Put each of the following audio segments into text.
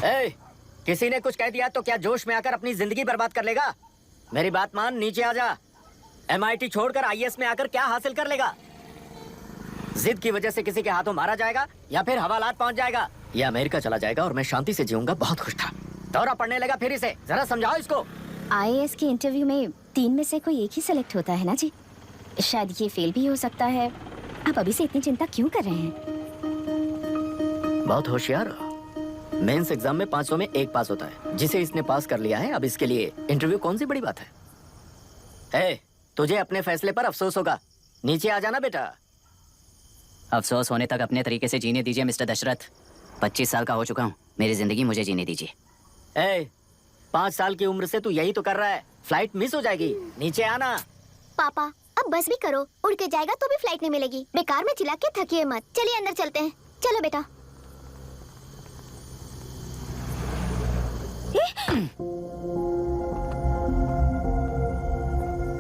ए, किसी ने कुछ कह दिया तो क्या जोश में आकर अपनी जिंदगी बर्बाद कर लेगा? मेरी बात मान, नीचे आ जा। MIT छोड़कर IAS में आकर क्या हासिल कर लेगा? जिद की वजह से किसी के हाथों मारा जाएगा या फिर हवालात पहुंच जाएगा या अमेरिका चला जाएगा और मैं शांति से जीऊंगा। बहुत खुश था। दौरा पड़ने लगा फिर इसे। जरा समझाओ इसको। IAS के इंटरव्यू में 3 में से कोई एक ही सिलेक्ट होता है ना जी? शायद ये फेल भी हो सकता है। आप अभी से इतनी चिंता क्यों कर रहे हैं? बहुत होशियार हो। मेंस एग्जाम में 500 में 1 पास होता है, जिसे इसने पास कर लिया है। अब इसके लिए इंटरव्यू कौन सी बड़ी बात है? तुझे अपने फैसले पर अफसोस होगा। नीचे आ जाना बेटा। अफसोस होने तक अपने तरीके से जीने दीजिए मिस्टर दशरथ। 25 साल का हो चुका हूँ, मेरी जिंदगी मुझे जीने दीजिए। 5 साल की उम्र से तू यही तो कर रहा है। फ्लाइट मिस हो जाएगी। नीचे आना। पापा अब बस भी करो, उड़ के जाएगा तो भी फ्लाइट नहीं मिलेगी। बेकार में चिल्ला के थकिए मत। चलिए अंदर चलते हैं। चलो बेटा।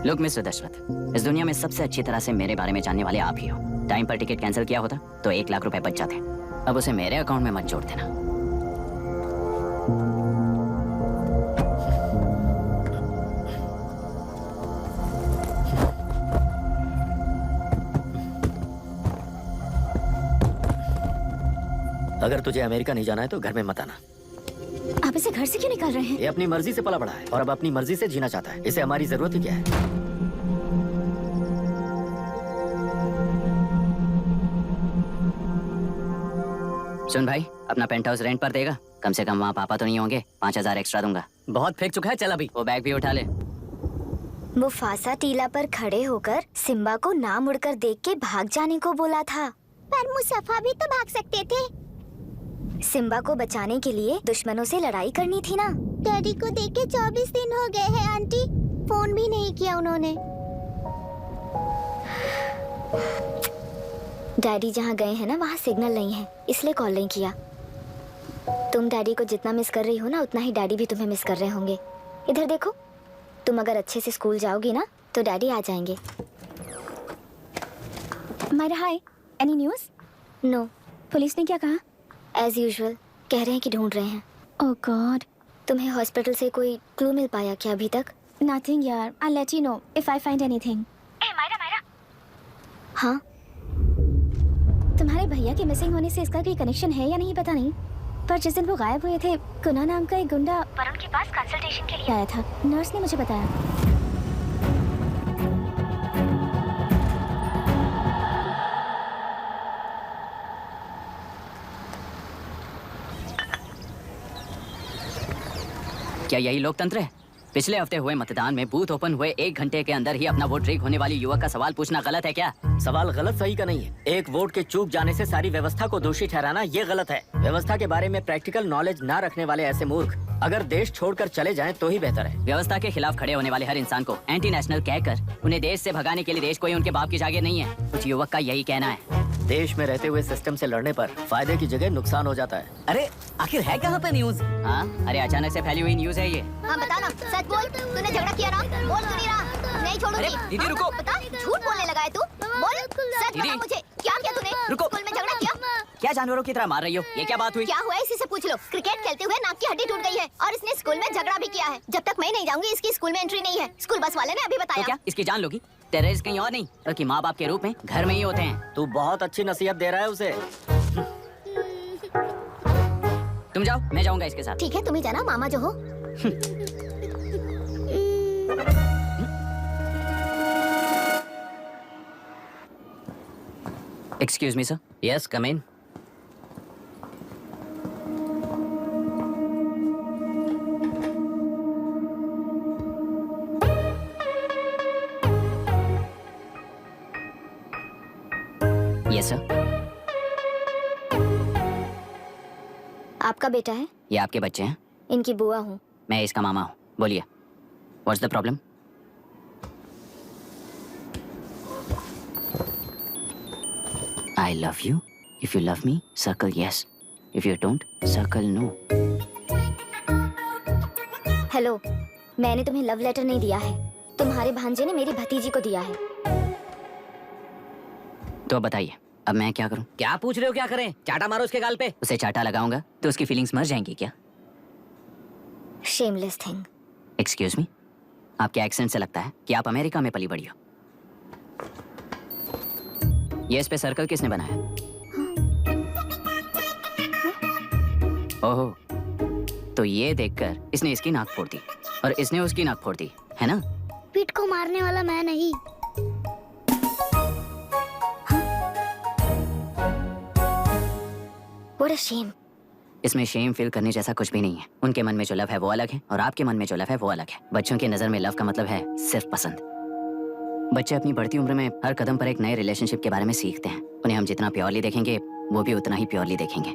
लुक मिस्टर दशरथ, इस दुनिया में सबसे अच्छी तरह से मेरे बारे में जानने वाले आप ही हो। टाइम पर टिकट कैंसिल किया होता तो 1 लाख रुपए बच जाते। अब उसे मेरे अकाउंट में मत जोड़ देना। अगर तुझे अमेरिका नहीं जाना है तो घर में मत आना। आप इसे घर से क्यों निकाल रहे हैं? ये अपनी मर्जी से पला बड़ा है और अब अपनी मर्जी से जीना चाहता है। इसे हमारी जरूरत ही क्या है? सुन भाई, अपना पेंट हाउस रेंट पर देगा? कम से कम वहाँ पापा तो नहीं होंगे। 5000 एक्स्ट्रा दूंगा। बहुत फेंक चुका है। चल अभी वो बैग भी उठा ले। मुफासा टीला पर खड़े होकर सिम्बा को ना मुड़कर देख के भाग जाने को बोला था, पर मुस्तफा भी तो भाग सकते थे। सिम्बा को बचाने के लिए दुश्मनों से लड़ाई करनी थी ना। डैडी को देख के 24 दिन हो गए हैं आंटी। फोन भी नहीं किया उन्होंने। डैडी जहाँ गए हैं ना वहाँ सिग्नल नहीं है, इसलिए कॉल नहीं किया। तुम डैडी को जितना मिस कर रही हो ना, उतना ही डैडी भी तुम्हें मिस कर रहे होंगे। इधर देखो, तुम अगर अच्छे से स्कूल जाओगी ना तो डैडी आ जाएंगे। मायरा हाय, एनी न्यूज़? नो। पुलिस ने क्या कहा? एज यूजुअल कह रहे हैं कि ढूंढ रहे हैं। ओह गॉड। तुम्हें हॉस्पिटल से कोई क्लू मिल पाया क्या अभी तक? नथिंग यार, I let you know if I find anything. Myra. हाँ, तुम्हारे भैया के मिसिंग होने से इसका कोई कनेक्शन है या नहीं पता नहीं, पर जिस दिन वो गायब हुए थे, कुना नाम का एक गुंडा वरुण के पास कंसल्टेशन के लिए आया था। नर्स ने मुझे बताया। क्या यही लोकतंत्र है? पिछले हफ्ते हुए मतदान में बूथ ओपन हुए 1 घंटे के अंदर ही अपना वोट रीक होने वाली युवक का सवाल पूछना गलत है क्या? सवाल गलत सही का नहीं है। एक वोट के चूक जाने से सारी व्यवस्था को दोषी ठहराना ये गलत है। व्यवस्था के बारे में प्रैक्टिकल नॉलेज ना रखने वाले ऐसे मूर्ख अगर देश छोड़कर चले जाएं तो ही बेहतर है। व्यवस्था के खिलाफ खड़े होने वाले हर इंसान को एंटी नेशनल कहकर उन्हें देश से भगाने के लिए देश कोई उनके बाप की जागीर नहीं है। कुछ युवक का यही कहना है। देश में रहते हुए सिस्टम से लड़ने पर फायदे की जगह नुकसान हो जाता है। अरे आखिर है कहाँ पे न्यूज? हाँ, अरे अचानक से फैली हुई न्यूज है ये। हाँ बता ना, सच बोल। तूने झगड़ा किया ना? बोल क्यों नहीं रहा? नहीं छोड़ूंगी। अरे दीदी रुको। बता, झूठ बोलने लगा है तू। बोल, सच बता मुझे, क्या किया तूने? रुको। स्कूल में झगड़ा किया? क्या जानवरों की तरह मार रही हो? ये क्या बात हुई? क्या हुआ है इसी से पूछ लो। क्रिकेट खेलते हुए नाक की हड्डी टूट गई है और इसने स्कूल में झगड़ा भी किया है। जब तक मैं नहीं जाऊंगी इसकी स्कूल में एंट्री नहीं है। स्कूल बस वाले ने अभी बताया। तो क्या इसकी जान लोगी? टेररिस्ट कहीं और नहीं बल्कि माँ बाप के रूप में घर में ही होते हैं। तू बहुत अच्छी नसीहत दे रहा है उसे। तुम जाओ, मैं जाऊंगा इसके साथ। ठीक है, तुम ही जाना, मामा जो हो। Excuse me sir. Yes, come in. Yes sir. आपका बेटा है? ये आपके बच्चे हैं? इनकी बुआ हूँ। मैं इसका मामा हूँ। बोलिए, what's the problem? I love you. If you love me, circle yes. If you don't, circle no. Hello, मैंने तुम्हें लव लेटर नहीं दिया है। तुम्हारे भांजे ने मेरी भतीजी को दिया है। तो बताइए, अब मैं क्या करूं? क्या पूछ रहे हो? क्या करें? चाटा मारो उसके गाल पे। उसे चाटा लगाऊंगा तो उसकी फीलिंग्स मर जाएंगी क्या? Shameless thing. एक्सक्यूज मी, आपके एक्सेंट से लगता है कि आप अमेरिका में पली बड़ी हो। ये इस पे सर्कल किसने बनाया? ओहो, तो ये देखकर इसने इसकी नाक फोड़ दी और इसने उसकी नाक फोड़ दी, है ना? पीठ को मारने वाला मैं नहीं। What a shame. इसमें शेम फील करने जैसा कुछ भी नहीं है। उनके मन में जो लव है वो अलग है और आपके मन में जो लव है वो अलग है। बच्चों की नजर में लव का मतलब है सिर्फ पसंद। बच्चे अपनी बढ़ती उम्र में हर कदम पर एक नए रिलेशनशिप के बारे में सीखते हैं। उन्हें हम जितना प्योरली देखेंगे वो भी उतना ही प्योरली देखेंगे।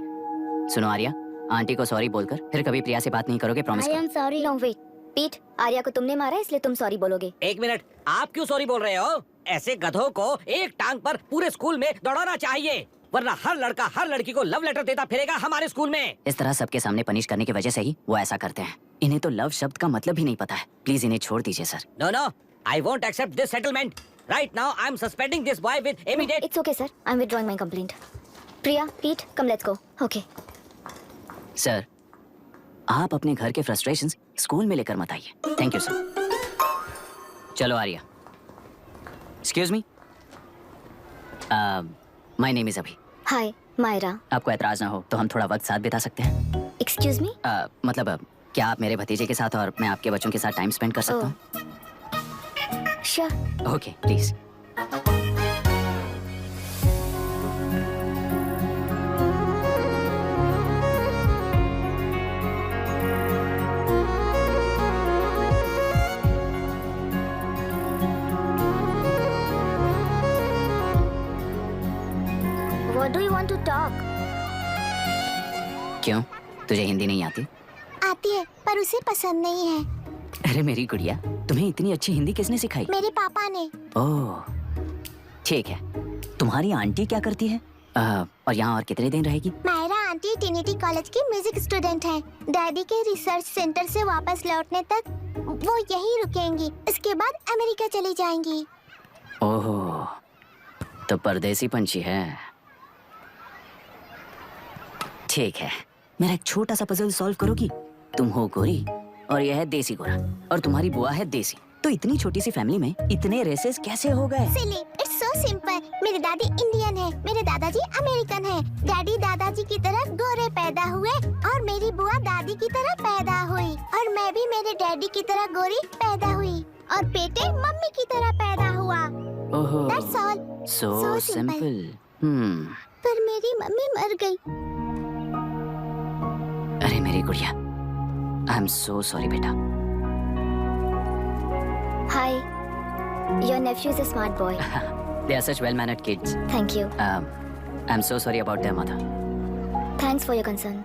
सुनो आर्या, आंटी को सॉरी बोलकर फिर कभी प्रिया से बात नहीं करोगे, प्रॉमिस I करो। am sorry. No wait. पीठ, आर्या को तुमने मारा इसलिए तुम सॉरी बोलोगे। एक मिनट, आप क्यों सॉरी बोल रहे हो? ऐसे गधों को एक टांग पर पूरे स्कूल में दौड़ाना चाहिए, वरना हर लड़का हर लड़की को लव लेटर देता फिरेगा हमारे स्कूल में। इस तरह सबके सामने पनिश करने की वजह से ही वो ऐसा करते हैं। इन्हें तो लव शब्द का मतलब ही नहीं पता है। प्लीज इन्हें छोड़ दीजिए sir. No no, I won't accept this settlement. Right now I am suspending this boy with immediate. It's okay, sir. I'm withdrawing my complaint. Priya, पीठ, come let's go. Okay. Sir, आप अपने घर के फ्रस्ट्रेशंस स्कूल में लेकर मत आइए। Thank you sir. चलो Arya. Excuse me, my name is Abhi. Hi, Myra. आपको ऐतराज ना हो तो हम थोड़ा वक्त साथ बिता सकते हैं? Excuse me? मतलब क्या आप मेरे भतीजे के साथ और मैं आपके बच्चों के साथ टाइम स्पेंड कर सकता हूँ? Sure. Okay, please. What do you want to talk? क्यों, तुझे हिंदी नहीं आती? आती है, पर उसे पसंद नहीं है। अरे मेरी गुड़िया, तुम्हें इतनी अच्छी हिंदी किसने सिखाई? मेरे पापा ने। ओह, ठीक है। तुम्हारी आंटी क्या करती है? और यहाँ और कितने दिन रहेगी? मायरा आंटी ट्रिनिटी कॉलेज की म्यूजिक स्टूडेंट है। डैडी के रिसर्च सेंटर से वापस लौटने तक वो यहीं रुकेंगी। इसके बाद अमेरिका चली जाएंगी। ओह, तो परदेसी पंछी है। ठीक है, मेरा एक छोटा सा पजल सॉल्व करोगी? तुम हो गोरी और यह है देसी गोरा और तुम्हारी बुआ है देसी। तो इतनी छोटी सी फैमिली में इतने रेसेस कैसे हो गए? सिली, इट्स सो सिंपल। मेरे दादी इंडियन है, मेरे दादाजी अमेरिकन है। डैडी दादाजी की तरह गोरे पैदा हुए और मेरी बुआ दादी की तरह पैदा हुई और मैं भी मेरे डैडी की तरह गोरी पैदा हुई और बेटे मम्मी की तरह पैदा हुआ। ओहो, That's all. so So simple. पर मेरी मम्मी मर गई। अरे मेरी गुड़िया, आई एम सो सॉरी बेटा। Hi, your nephew is a smart boy. They are such well-mannered kids. Thank you. I'm so sorry about their mother. Thanks for your concern.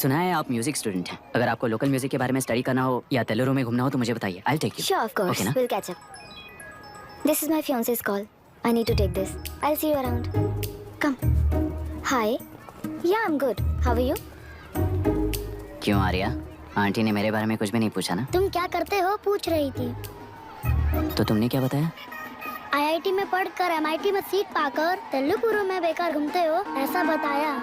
सुना है आप म्यूजिक स्टूडेंट हैं। अगर आपको लोकल म्यूजिक के बारे में स्टडी करना हो या तेलुरु में घूमना हो तो मुझे बताइए। I'll take you. Sure, of course. Okay, ना? We'll catch up. This is my fiance's call. I need to take this. I'll see you around. Come. Hi. Yeah, I'm good. How are you? क्यों Arya, aunty ने मेरे बारे में कुछ भी नहीं पूछा ना? तुम क्या करते हो पूछ रही थी। तो तुमने क्या बताया? IIT में पढ़कर MIT में सीट पाकर तेलुगु में बेकार घूमते हो ऐसा बताया।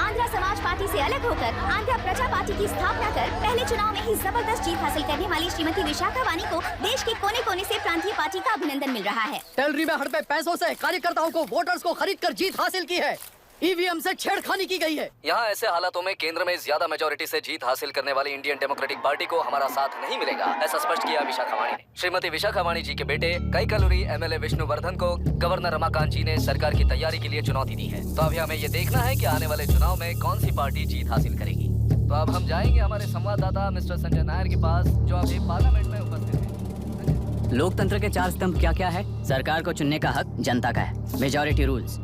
आंध्र समाज पार्टी से अलग होकर आंध्र प्रजा पार्टी की स्थापना कर पहले चुनाव में ही जबरदस्त जीत हासिल करने वाली श्रीमती विशाखा वानी को देश के कोने कोने से प्रांतीय पार्टी का अभिनंदन मिल रहा है। टेलरी में हड़पे पैसों से कार्यकर्ताओं को वोटर्स को खरीद कर जीत हासिल की है। ईवीएम से छेड़खानी की गई है। यहाँ ऐसे हालातों में केंद्र में ज्यादा मेजोरिटी से जीत हासिल करने वाली इंडियन डेमोक्रेटिक पार्टी को हमारा साथ नहीं मिलेगा, ऐसा स्पष्ट किया विशाखा वाणी ने। श्रीमती विशाखा वाणी जी के बेटे कैकलुरी एमएलए विष्णुवर्धन को गवर्नर रमाकांत जी ने सरकार की तैयारी के लिए चुनौती दी है। तो अभी हमें ये देखना है कि आने वाले चुनाव में कौन सी पार्टी जीत हासिल करेगी। तो अब हम जाएंगे हमारे संवाददाता मिस्टर संजय नायर के पास, जो अभी पार्लियामेंट में उपस्थित है। लोकतंत्र के चार स्तंभ क्या क्या है? सरकार को चुनने का हक जनता का है। मेजॉरिटी रूल्स,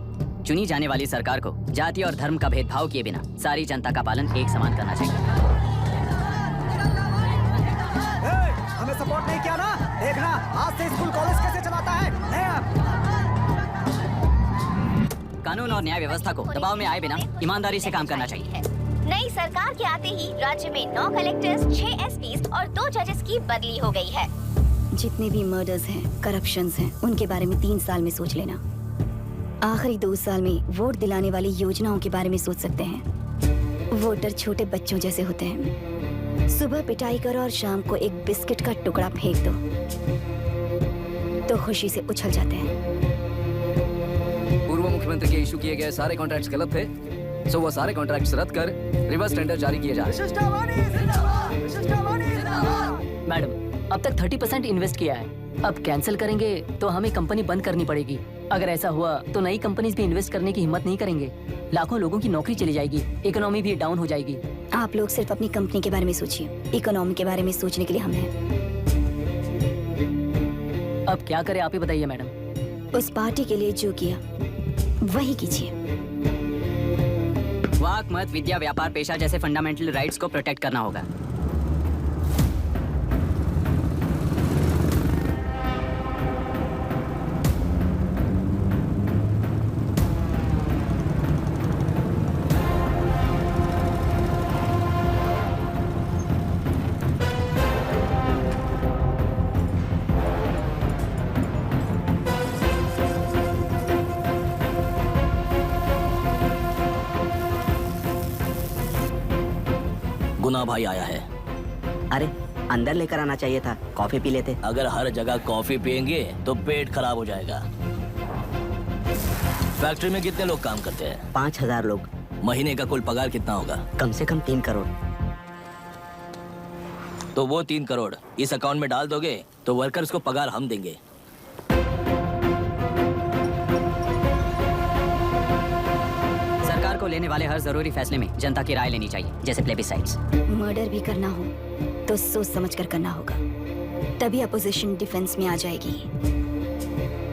चुनी जाने वाली सरकार को जाति और धर्म का भेदभाव किए बिना सारी जनता का पालन एक समान करना चाहिए। हमें सपोर्ट नहीं किया ना, देखना आज से स्कूल कॉलेज कैसे चलाता है। कानून और न्याय व्यवस्था को दबाव में आए बिना ईमानदारी से काम करना चाहिए। नई सरकार के आते ही राज्य में 9 कलेक्टर्स, 6 एसपीज और 2 जजेस की बदली हो गई है। जितने भी मर्डर्स हैं, करप्शंस हैं, उनके बारे में 3 साल में सोच लेना। आखिरी 2 साल में वोट दिलाने वाली योजनाओं के बारे में सोच सकते हैं। वोटर छोटे बच्चों जैसे होते हैं। सुबह पिटाई करो और शाम को एक बिस्किट का टुकड़ा फेंक दो तो खुशी से उछल जाते हैं। पूर्व मुख्यमंत्री के इशू किए गए सारे कॉन्ट्रैक्ट्स गलत थे, सो वो सारे कॉन्ट्रैक्ट्स रद्द कर रिवर्स टेंडर जारी किए जा रहे हैं। मैडम, अब तक 30% इन्वेस्ट किया है, अब कैंसिल करेंगे तो हमें कंपनी बंद करनी पड़ेगी। अगर ऐसा हुआ तो नई कंपनीज भी इन्वेस्ट करने की हिम्मत नहीं करेंगे। लाखों लोगों की नौकरी चली जाएगी, इकोनॉमी भी डाउन हो जाएगी। आप लोग सिर्फ अपनी कंपनी के बारे में सोचिए, इकोनॉमी के बारे में सोचने के लिए हम हैं। अब क्या करें आप ही बताइए मैडम। उस पार्टी के लिए जो किया वही कीजिए। वाक, मत, विद्या, व्यापार, पेशा जैसे फंडामेंटल राइट्स को प्रोटेक्ट करना होगा। गुना भाई आया है। अरे अंदर लेकर आना चाहिए था, कॉफी पी लेते। अगर हर जगह कॉफी पियेंगे तो पेट खराब हो जाएगा। फैक्ट्री में कितने लोग काम करते हैं? 5000 लोग। महीने का कुल पगार कितना होगा? कम से कम 3 करोड़। तो वो 3 करोड़ इस अकाउंट में डाल दोगे तो वर्कर्स को पगार हम देंगे। सरकार को लेने वाले हर जरूरी फैसले में जनता की राय लेनी चाहिए, जैसे प्लेबिसाइट्स। मर्डर भी करना हो तो सोच समझ कर करना होगा, तभी अपोजिशन डिफेंस में आ जाएगी।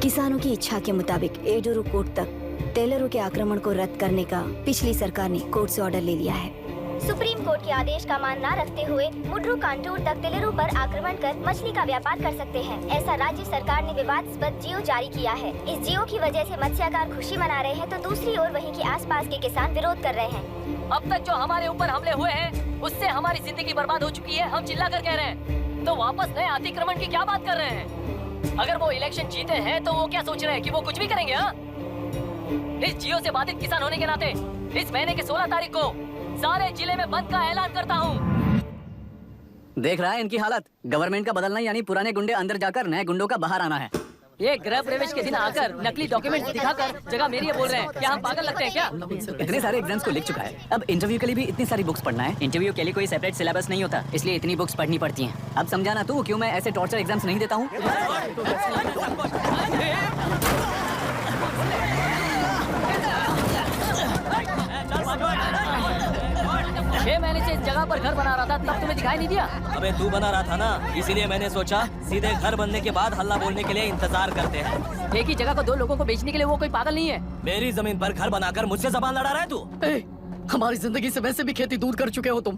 किसानों की इच्छा के मुताबिक एडोरू कोर्ट तक टेलरों के आक्रमण को रद्द करने का पिछली सरकार ने कोर्ट से ऑर्डर ले लिया है। सुप्रीम कोर्ट के आदेश का मान न रखते हुए मुड्रू कांटूर तक टेलरों पर आक्रमण कर मछली का व्यापार कर सकते हैं, ऐसा राज्य सरकार ने विवादास्पद जियो जारी किया है। इस जियो की वजह से मत्स्यकार खुशी मना रहे हैं तो दूसरी ओर वहीं के आसपास के किसान विरोध कर रहे हैं। अब तक जो हमारे ऊपर हमले हुए हैं उससे हमारी जिंदगी बर्बाद हो चुकी है, हम चिल्ला कर कह रहे हैं, तो वापस नए अतिक्रमण की क्या बात कर रहे हैं? अगर वो इलेक्शन जीते हैं तो वो क्या सोच रहे हैं कि वो कुछ भी करेंगे? हाँ, इस जियो से बाधित किसान होने के नाते इस महीने के 16 तारीख को सारे जिले में बंद का ऐलान करता हूँ। देख रहा है इनकी हालत। गवर्नमेंट का बदलना यानी पुराने गुंडे अंदर जाकर नए गुंडों का बाहर आना है। ये गृह प्रवेश के दिन आकर नकली डॉक्यूमेंट दिखाकर जगह मेरी है बोल रहे हैं, क्या हम पागल लगते हैं क्या? इतने सारे एग्जाम्स को लिख चुका है, अब इंटरव्यू के लिए भी इतनी सारी बुक्स पढ़ना है। इंटरव्यू के लिए कोई सेपरेट सिलेबस नहीं होता, इसलिए इतनी बुक्स पढ़नी पड़ती हैं। अब समझाना तू क्यों मैं ऐसे टॉर्चर एग्जाम्स नहीं देता हूँ। 6 महीने से इस जगह पर घर बना रहा था, तब तुम्हें दिखाई नहीं दिया? अबे तू बना रहा था ना, इसीलिए मैंने सोचा सीधे घर बनने के बाद हल्ला बोलने के लिए इंतजार करते हैं। एक ही जगह को 2 लोगों को बेचने के लिए वो कोई पागल नहीं है। मेरी जमीन पर घर बनाकर मुझसे जबान लड़ा रहा है तू। हमारी जिंदगी से वैसे भी खेती दूर कर चुके हो तुम।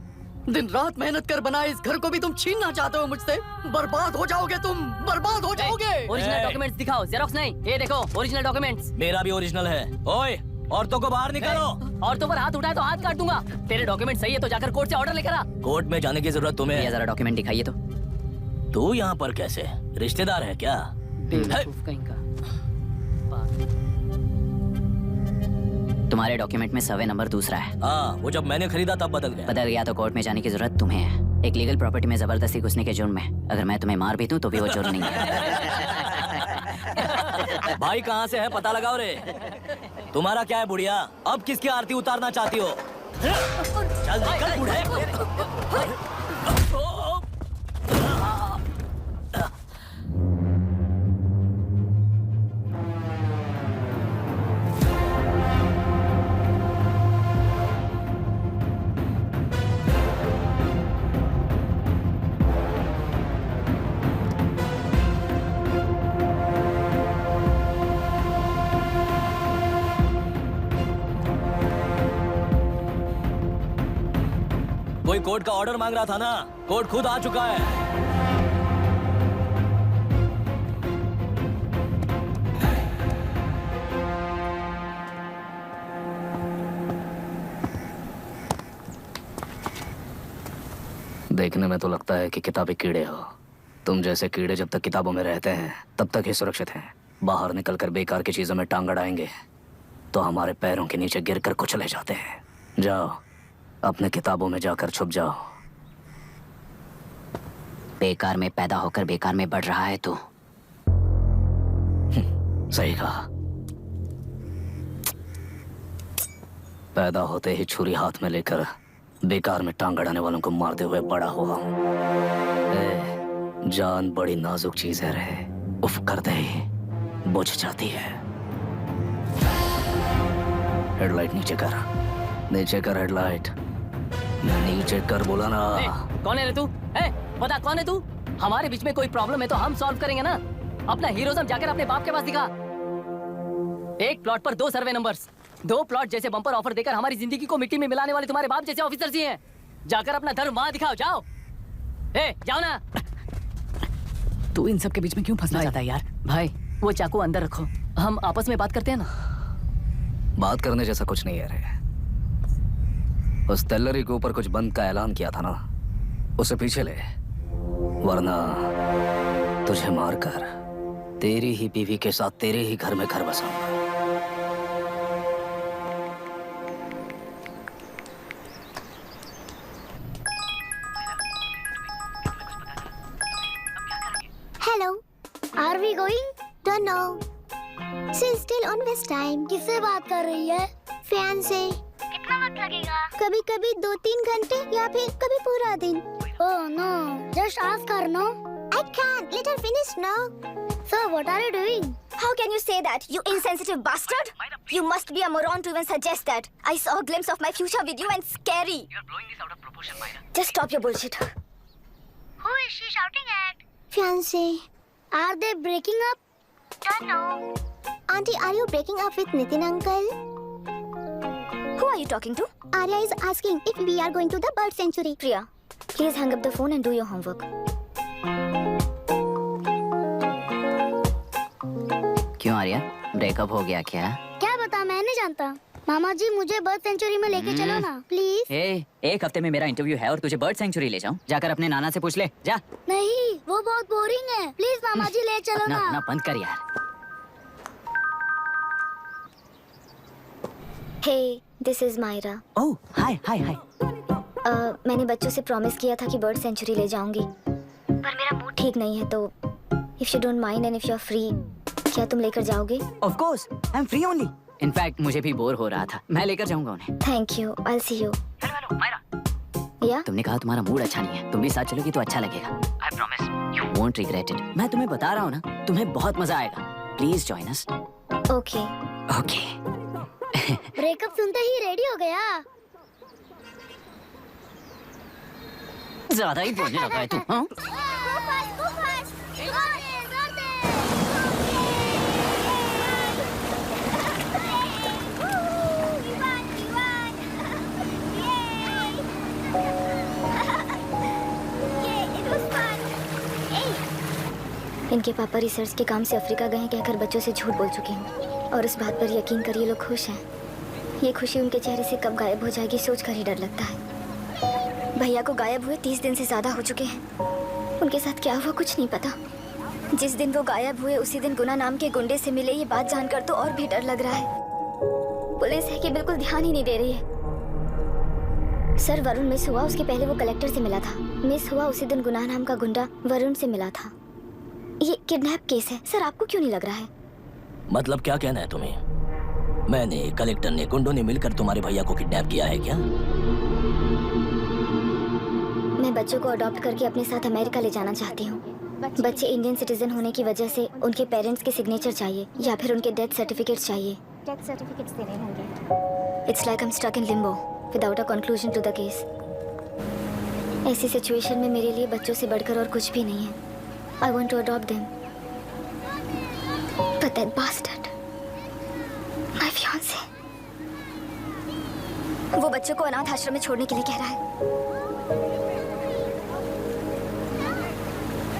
दिन रात मेहनत कर बनाए इस घर को भी तुम छीनना चाहते हो मुझसे। बर्बाद हो जाओगे तुम, बर्बाद हो जाओगे। ओरिजिनल डॉक्यूमेंट्स दिखाओ, जेरोक्स नहीं। ये देखो ओरिजिनल डॉक्यूमेंट्स। मेरा भी ओरिजिनल है। ओए औरतों को बाहर निकालो। औरतों पर हाथ उठाए तो हाथ काट दूंगा। तेरे डॉक्यूमेंट सही है तो जाकर कोर्ट से ऑर्डर लेकर आ। कोर्ट में जाने की जरूरत तुम्हें है? जरा डॉक्यूमेंट दिखाइए तो। तू यहाँ पर कैसे? रिश्तेदार है क्या? बेवकूफ कहीं का। तुम्हारे डॉक्यूमेंट में सर्वे नंबर दूसरा है। हाँ, वो जब मैंने खरीदा तब बदल गया। बदल गया तो कोर्ट में जाने की जरूरत तुम्हें है। एक लीगल प्रॉपर्टी में जबरदस्ती घुसने के जुर्म में अगर मैं तुम्हें मार भी दूं तो भी वो जुर्म नहीं है। भाई कहाँ से है पता लगाओ रे। तुम्हारा क्या है बुढ़िया? अब किसकी आरती उतारना चाहती हो? चल निकल बूढ़े। कोई कोर्ट का ऑर्डर मांग रहा था ना, कोर्ट खुद आ चुका है। देखने में तो लगता है कि किताबी कीड़े हो। तुम जैसे कीड़े जब तक किताबों में रहते हैं तब तक ही सुरक्षित हैं। बाहर निकलकर बेकार की चीजों में टांग अड़ाएंगे तो हमारे पैरों के नीचे गिरकर कुचले जाते हैं। जाओ, अपने किताबों में जाकर छुप जाओ। बेकार में पैदा होकर बेकार में बढ़ रहा है तू। सही कहा। पैदा होते ही छुरी हाथ में लेकर बेकार में टांग अड़ाने वालों को मारते हुए बड़ा हुआ हूं। जान बड़ी नाजुक चीज है रे, उफ करते ही बुझ जाती है। हेडलाइट नीचे कर, नीचे कर हेडलाइट, नीचे कर बोला ना। कौन है रे तू? बता कौन है तू? हमारे बीच में कोई प्रॉब्लम है तो हम सॉल्व करेंगे ना। अपना हीरोइज्म जाकर अपने बाप के पास दिखा। एक प्लॉट पर 2 सर्वे नंबर्स, 2 प्लॉट जैसे बम्पर ऑफर देकर हमारी जिंदगी को मिट्टी में मिलाने वाले तुम्हारे बाप जैसे ऑफिसर जी हैं। जाकर अपना धर्म वहां दिखाओ, जाओ। जाओ ना। तू इन सब के बीच में क्यों फंसना चाहता है यार? भाई वो चाकू अंदर रखो, हम आपस में बात करते हैं ना। बात करने जैसा कुछ नहीं है रे। उस तेलरी के ऊपर कुछ बंद का ऐलान किया था ना, उसे पीछे ले, वरना तुझे मारकर तेरी ही बीवी के साथ तेरे ही घर में घर बसाऊंगा। Hello, are we going? Don't know. She's still on this time. किससे बात कर रही है? फैन से। कितना वक्त लगेगा? कभी कभी 2-3 घंटे या फिर कभी पूरा दिन। Oh no, just ask her no. I can't. Let her finish now. So what are you doing? How can you say that, you insensitive bastard? You must be a moron to even suggest that. I saw a glimpse of my future with you and scary. You're blowing this out of proportion, Myra. Just stop your bullshit. Who is she shouting at? Fiancé. Are they breaking up? Don't know. Auntie, are you breaking up with Nitin uncle? Who are you talking to? Arya is asking if we are going to the bird sanctuary. Priya, please hang up the phone and do your homework. क्यों Arya, breakup हो गया क्या? क्या बता, मैं नहीं जानता। मामा जी मुझे बर्ड सेंचुरी में लेके चलो ना, प्लीज। एक हफ्ते में मेरा इंटरव्यू है और तुझे बर्ड सेंचुरी ले जाऊं? जाकर अपने नाना से पूछ ले, जा। नहीं, वो बहुत बोरिंग है। प्लीज मामा जी ले चलो ना। अपना बंद कर यार। Hey, this is Myra. ओह, हाय हाय हाय। मैंने बच्चों से प्रॉमिस किया था कि बर्ड सेंचुरी ले जाऊंगी, पर मेरा मूड ठीक नहीं है, तो if you don't mind and if you're free, क्या तुम लेकर जाओगे? Of course, I'm free only. In fact, मुझे भी बोर हो रहा था, मैं लेकर जाऊंगा उन्हें। Thank you, I'll see you. Hello Myra, Yeah? तुमने कहा तुम्हारा मूड अच्छा नहीं है, तुम भी साथ चलोगी तो अच्छा लगेगा। I promise you Won't regret it. मैं तुम्हें बता रहा हूँ ना, तुम्हें बहुत मजा आएगा। Please join us. Okay. Okay. Breakup सुनते ही रेडी हो गया। ज्यादा ही बोलने लगा है तू, हाँ? इनके पापा रिसर्च के काम से अफ्रीका गए हैं कहकर बच्चों से झूठ बोल चुके हैं, और इस बात पर यकीन कर ये लोग खुश हैं। ये खुशी उनके चेहरे से कब गायब हो जाएगी सोचकर ही डर लगता है। भैया को गायब हुए 30 दिन से ज्यादा हो चुके हैं। उनके साथ क्या हुआ कुछ नहीं पता। जिस दिन वो गायब हुए उसी दिन गुना नाम के गुंडे से मिले, ये बात जानकर तो और भी डर लग रहा है। पुलिस है कि बिल्कुल ध्यान ही नहीं दे रही है। सर, वरुण मिस हुआ, उसके पहले वो कलेक्टर से मिला था। मिस हुआ उसी दिन गुना नाम का गुंडा वरुण से मिला था। ये किडनैप केस है। सर, आपको क्यों नहीं लग रहा है? मतलब क्या कहना है तुम्हें? मैंने, कलेक्टर ने, गुंडों ने मिलकर तुम्हारे भैया को किडनैप किया है क्या? मैं बच्चों को अडॉप्ट करके अपने साथ अमेरिका ले जाना चाहती हूँ। बच्चे इंडियन सिटीजन होने की वजह से उनके पेरेंट्स के सिग्नेचर चाहिए या फिर उनके डेथ सर्टिफिकेट चाहिए। डेथ सर्टिफिकेट्स देने होंगे। It's like I am stuck in limbo without a conclusion to the case. ऐसी सिचुएशन में मेरे लिए बच्चों से बढ़कर और कुछ भी नहीं है। I want to adopt them. But that bastard, my fiancé, वो बच्चों को अनाथ आश्रम में छोड़ने के लिए कह रहा है।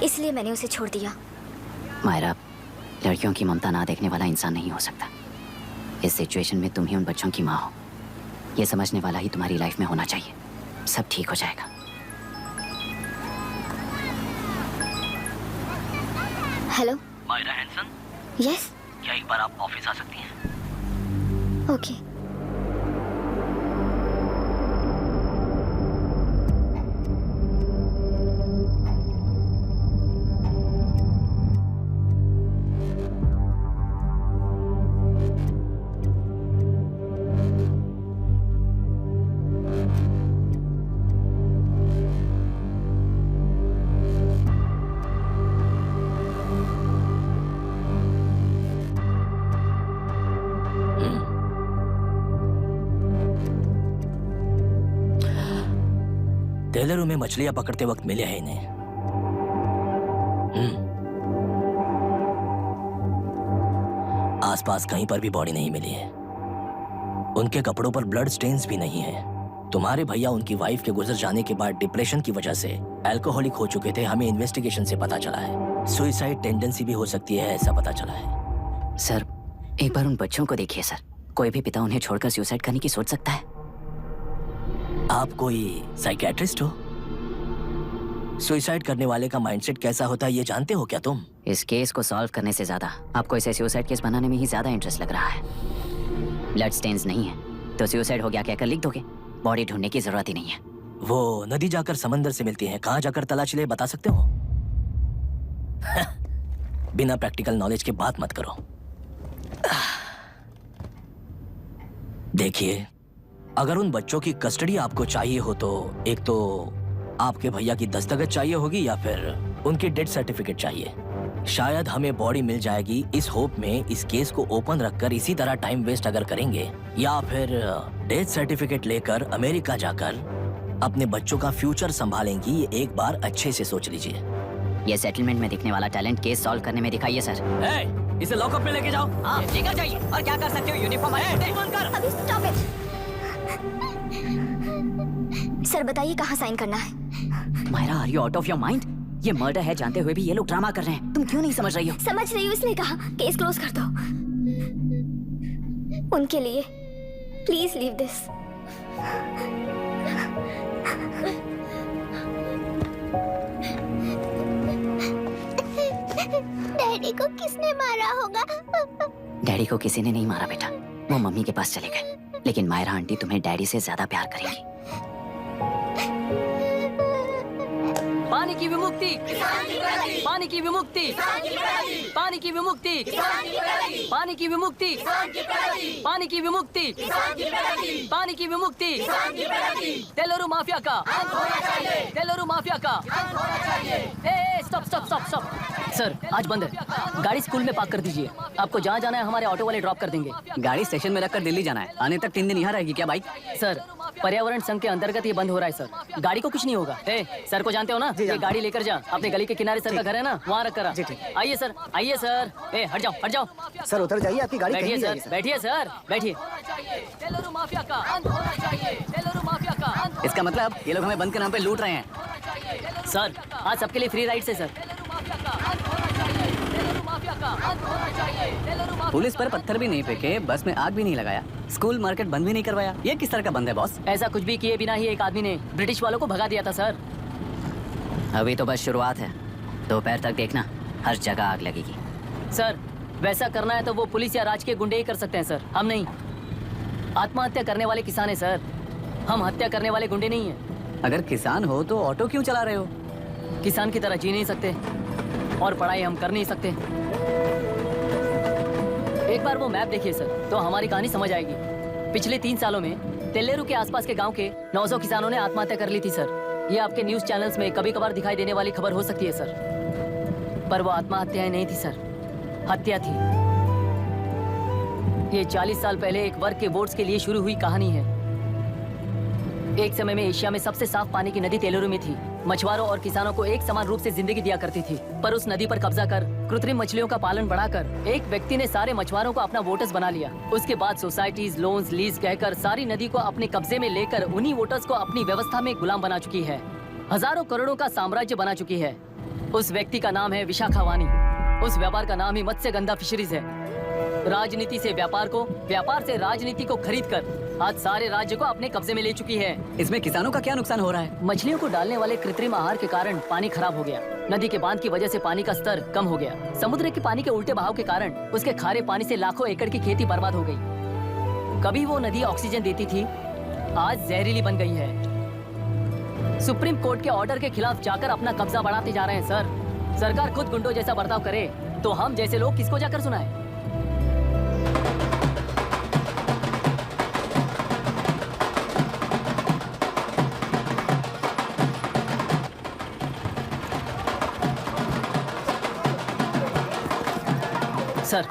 इसलिए मैंने उसे छोड़ दिया। मायरा, लड़कियों की ममता ना देखने वाला इंसान नहीं हो सकता। इस सिचुएशन में तुम ही उन बच्चों की माँ हो। ये समझने वाला ही तुम्हारी लाइफ में होना चाहिए। सब ठीक हो जाएगा। हेलो। Myra Hansen, yes. क्या एक बार आप ऑफिस आ सकती हैं? ओके। टेलरों में मछलियां पकड़ते वक्त मिले हैं इन्हें। आसपास कहीं पर भी बॉडी नहीं मिली है। उनके कपड़ों पर ब्लड स्टेन्स भी नहीं है। तुम्हारे भैया उनकी वाइफ के गुजर जाने के बाद डिप्रेशन की वजह से अल्कोहलिक हो चुके थे। हमें इन्वेस्टिगेशन से पता चला है सुसाइड टेंडेंसी भी हो सकती है, ऐसा पता चला है। सर, एक बार उन बच्चों को देखिए सर। कोई भी पिता उन्हें छोड़कर सुसाइड करने की सोच सकता है? आप कोई साइकियाट्रिस्ट हो? सुसाइड करने वाले का माइंडसेट कैसा होता है ये जानते हो क्या तुम? इस केस को सॉल्व करने से ज्यादा आपको इसे सुसाइड केस बनाने में ही ज्यादा इंटरेस्ट लग रहा है। ब्लड स्टेन्स नहीं है तो सुसाइड हो गया कहकर लिख दोगे। बॉडी ढूंढने की जरूरत ही नहीं है। वो नदी जाकर समंदर से मिलती है, कहाँ जाकर तलाश ले बता सकते हो? बिना प्रैक्टिकल नॉलेज के बात मत करो। देखिए, अगर उन बच्चों की कस्टडी आपको चाहिए हो तो एक तो आपके भैया की दस्तखत चाहिए होगी या फिर उनकी डेथ सर्टिफिकेट चाहिए। शायद हमें बॉडी मिल जाएगी इस होप में इस केस को ओपन रखकर इसी तरह टाइम वेस्ट अगर करेंगे, या फिर डेथ सर्टिफिकेट लेकर अमेरिका जाकर अपने बच्चों का फ्यूचर संभालेंगी। ये एक बार अच्छे से सोच लीजिए। ये सेटलमेंट में दिखने वाला टैलेंट केस सॉल्व करने में दिखाइए सर। इसे लॉकअप में लेके जाओ। हाँ, लेकर जाइए। और क्या कर सकते हो? यूनिफॉर्म अभी स्टॉप इट। सर बताइए कहाँ साइन करना है? Myra, are you out of your mind? ये मर्डर है जानते हुए भी ये लोग ड्रामा कर रहे हैं। तुम क्यों नहीं समझ रही हो? समझ रही हूँ, इसलिए कहा केस क्लोज कर दो। उनके लिए प्लीज लीव दिस। डैडी को किसने मारा होगा? डैडी को किसी ने नहीं मारा बेटा, वो मम्मी के पास चले गए। लेकिन मायरा आंटी तुम्हें डैडी से ज्यादा प्यार करेंगी। पानी की विमुक्ति, पानी की विमुक्ति, पानी की विमुक्ति, पानी की विमुक्ति, पानी की विमुक्ति, पानी की विमुक्ति, तेलुरु माफिया का, तेलुरु माफिया का। Stop stop stop stop. Sir आज बंद है, गाड़ी स्कूल में पार्क कर दीजिए। आपको जहाँ जाना है हमारे ऑटो वाले ड्रॉप कर देंगे। गाड़ी स्टेशन में रखकर दिल्ली जाना है। आने तक 3 दिन यहाँ रहेगी क्या बाइक? सर पर्यावरण संघ के अंतर्गत ये बंद हो रहा है सर। गाड़ी को कुछ नहीं होगा। सर को जानते हो ना? ये गाड़ी लेकर जा, अपने गली के किनारे सर का घर है ना, वहाँ रख कर आ। आइए सर, आइए सर। हट जाओ हट जाओ। सर उतर जाइए, आपकी गाड़ी बैठिए कहीं सर, नहीं जाएगी, बैठिए सर, बैठिए। तेलुरु माफिया का अंत होना चाहिए, तेलुरु माफिया का अंत। इसका मतलब ये लोग हमें बंद के नाम पे लूट रहे हैं। सर आज सबके लिए फ्री राइड से सर। पुलिस पर पत्थर भी नहीं फेंके, बस में आग भी नहीं लगाया, स्कूल मार्केट बंद भी नहीं करवाया। ये किस तरह का बंद है बॉस? ऐसा कुछ भी किए बिना ही एक आदमी ने ब्रिटिश वालों को भगा दिया था सर। अभी तो बस शुरुआत है, दोपहर तक देखना हर जगह आग लगेगी। सर वैसा करना है तो वो पुलिस या राज के गुंडे ही कर सकते हैं सर, हम नहीं। आत्महत्या करने वाले किसान है सर, हम हत्या करने वाले गुंडे नहीं है। अगर किसान हो तो ऑटो क्यों चला रहे हो? किसान की तरह जी नहीं सकते और पढ़ाई हम कर नहीं सकते। एक बार वो मैप देखिए सर तो हमारी कहानी समझ आएगी। पिछले 3 सालों में तेलेरू के आसपास के गांव के 900 किसानों ने आत्महत्या कर ली थी सर। ये आपके न्यूज चैनल्स में कभी कभार दिखाई देने वाली खबर हो सकती है सर, पर वो आत्महत्याएं नहीं थी सर, हत्या थी। ये 40 साल पहले एक वर्ग के वोट्स के लिए शुरू हुई कहानी है। एक समय में एशिया में सबसे साफ पानी की नदी तेलेरू में थी। मछुआरों और किसानों को एक समान रूप से जिंदगी दिया करती थी, पर उस नदी पर कब्जा कर कृत्रिम मछलियों का पालन बढ़ाकर एक व्यक्ति ने सारे मछुआरों को अपना वोटर्स बना लिया। उसके बाद सोसाइटीज, लोन्स, लीज कहकर सारी नदी को अपने कब्जे में लेकर उन्हीं वोटर्स को अपनी व्यवस्था में गुलाम बना चुकी है। हजारों करोड़ों का साम्राज्य बना चुकी है। उस व्यक्ति का नाम है विशाखावानी। उस व्यापार का नाम ही मत्स्यगंधा फिशरीज है। राजनीति से व्यापार को, व्यापार से राजनीति को खरीद कर आज सारे राज्य को अपने कब्जे में ले चुकी है। इसमें किसानों का क्या नुकसान हो रहा है? मछलियों को डालने वाले कृत्रिम आहार के कारण पानी खराब हो गया। नदी के बांध की वजह से पानी का स्तर कम हो गया। समुद्र के पानी के उल्टे बहाव के कारण उसके खारे पानी से लाखों एकड़ की खेती बर्बाद हो गई। कभी वो नदी ऑक्सीजन देती थी, आज जहरीली बन गई है। सुप्रीम कोर्ट के ऑर्डर के खिलाफ जाकर अपना कब्जा बढ़ाते जा रहे हैं सर। सरकार खुद गुंडों जैसा बर्ताव करे तो हम जैसे लोग किसको जाकर सुनाएं? सर,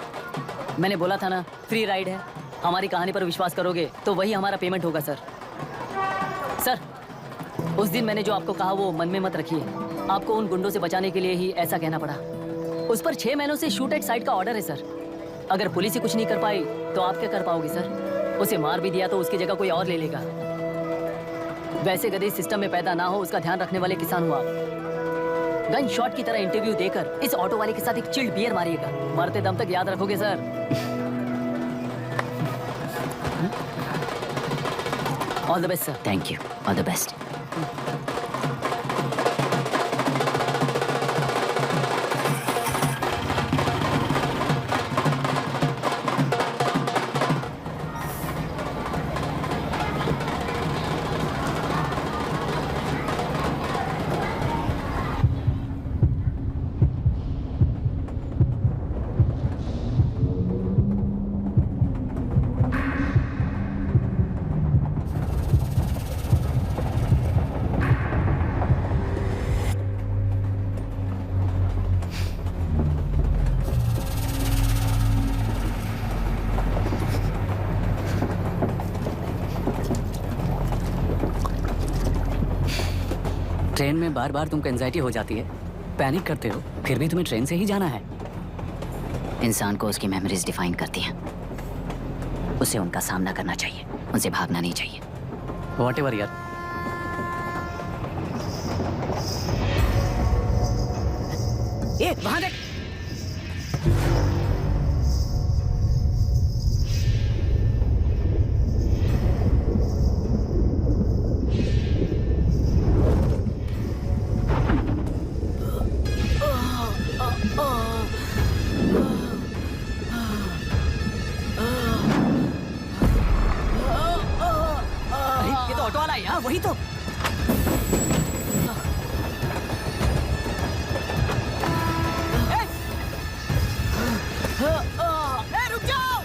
मैंने बोला था ना, फ्री राइड है। हमारी कहानी पर विश्वास करोगे तो वही हमारा पेमेंट होगा सर। सर, उस दिन मैंने जो आपको कहा वो मन में मत रखिए। आपको उन गुंडों से बचाने के लिए ही ऐसा कहना पड़ा। उस पर 6 महीनों से शूट एट साइट का ऑर्डर है सर। अगर पुलिस ही कुछ नहीं कर पाई तो आप क्या कर पाओगे सर? उसे मार भी दिया तो उसकी जगह कोई और ले लेगा। वैसे गधे सिस्टम में पैदा ना हो उसका ध्यान रखने वाले किसान हो आप। गन शॉट की तरह इंटरव्यू देकर इस ऑटो वाले के साथ एक चिल्ड बियर मारिएगा। मरते दम तक याद रखोगे sir. All the best sir. Thank you, all the best. Train में बार बार तुमको एंजाइटी हो जाती है, पैनिक करते हो, फिर भी तुम्हें ट्रेन से ही जाना है। इंसान को उसकी मेमोरीज डिफाइन करती हैं। उसे उनका सामना करना चाहिए, उनसे भागना नहीं चाहिए। व्हाटएवर यार। ए, वहां देख। वही तो। रुक जाओ,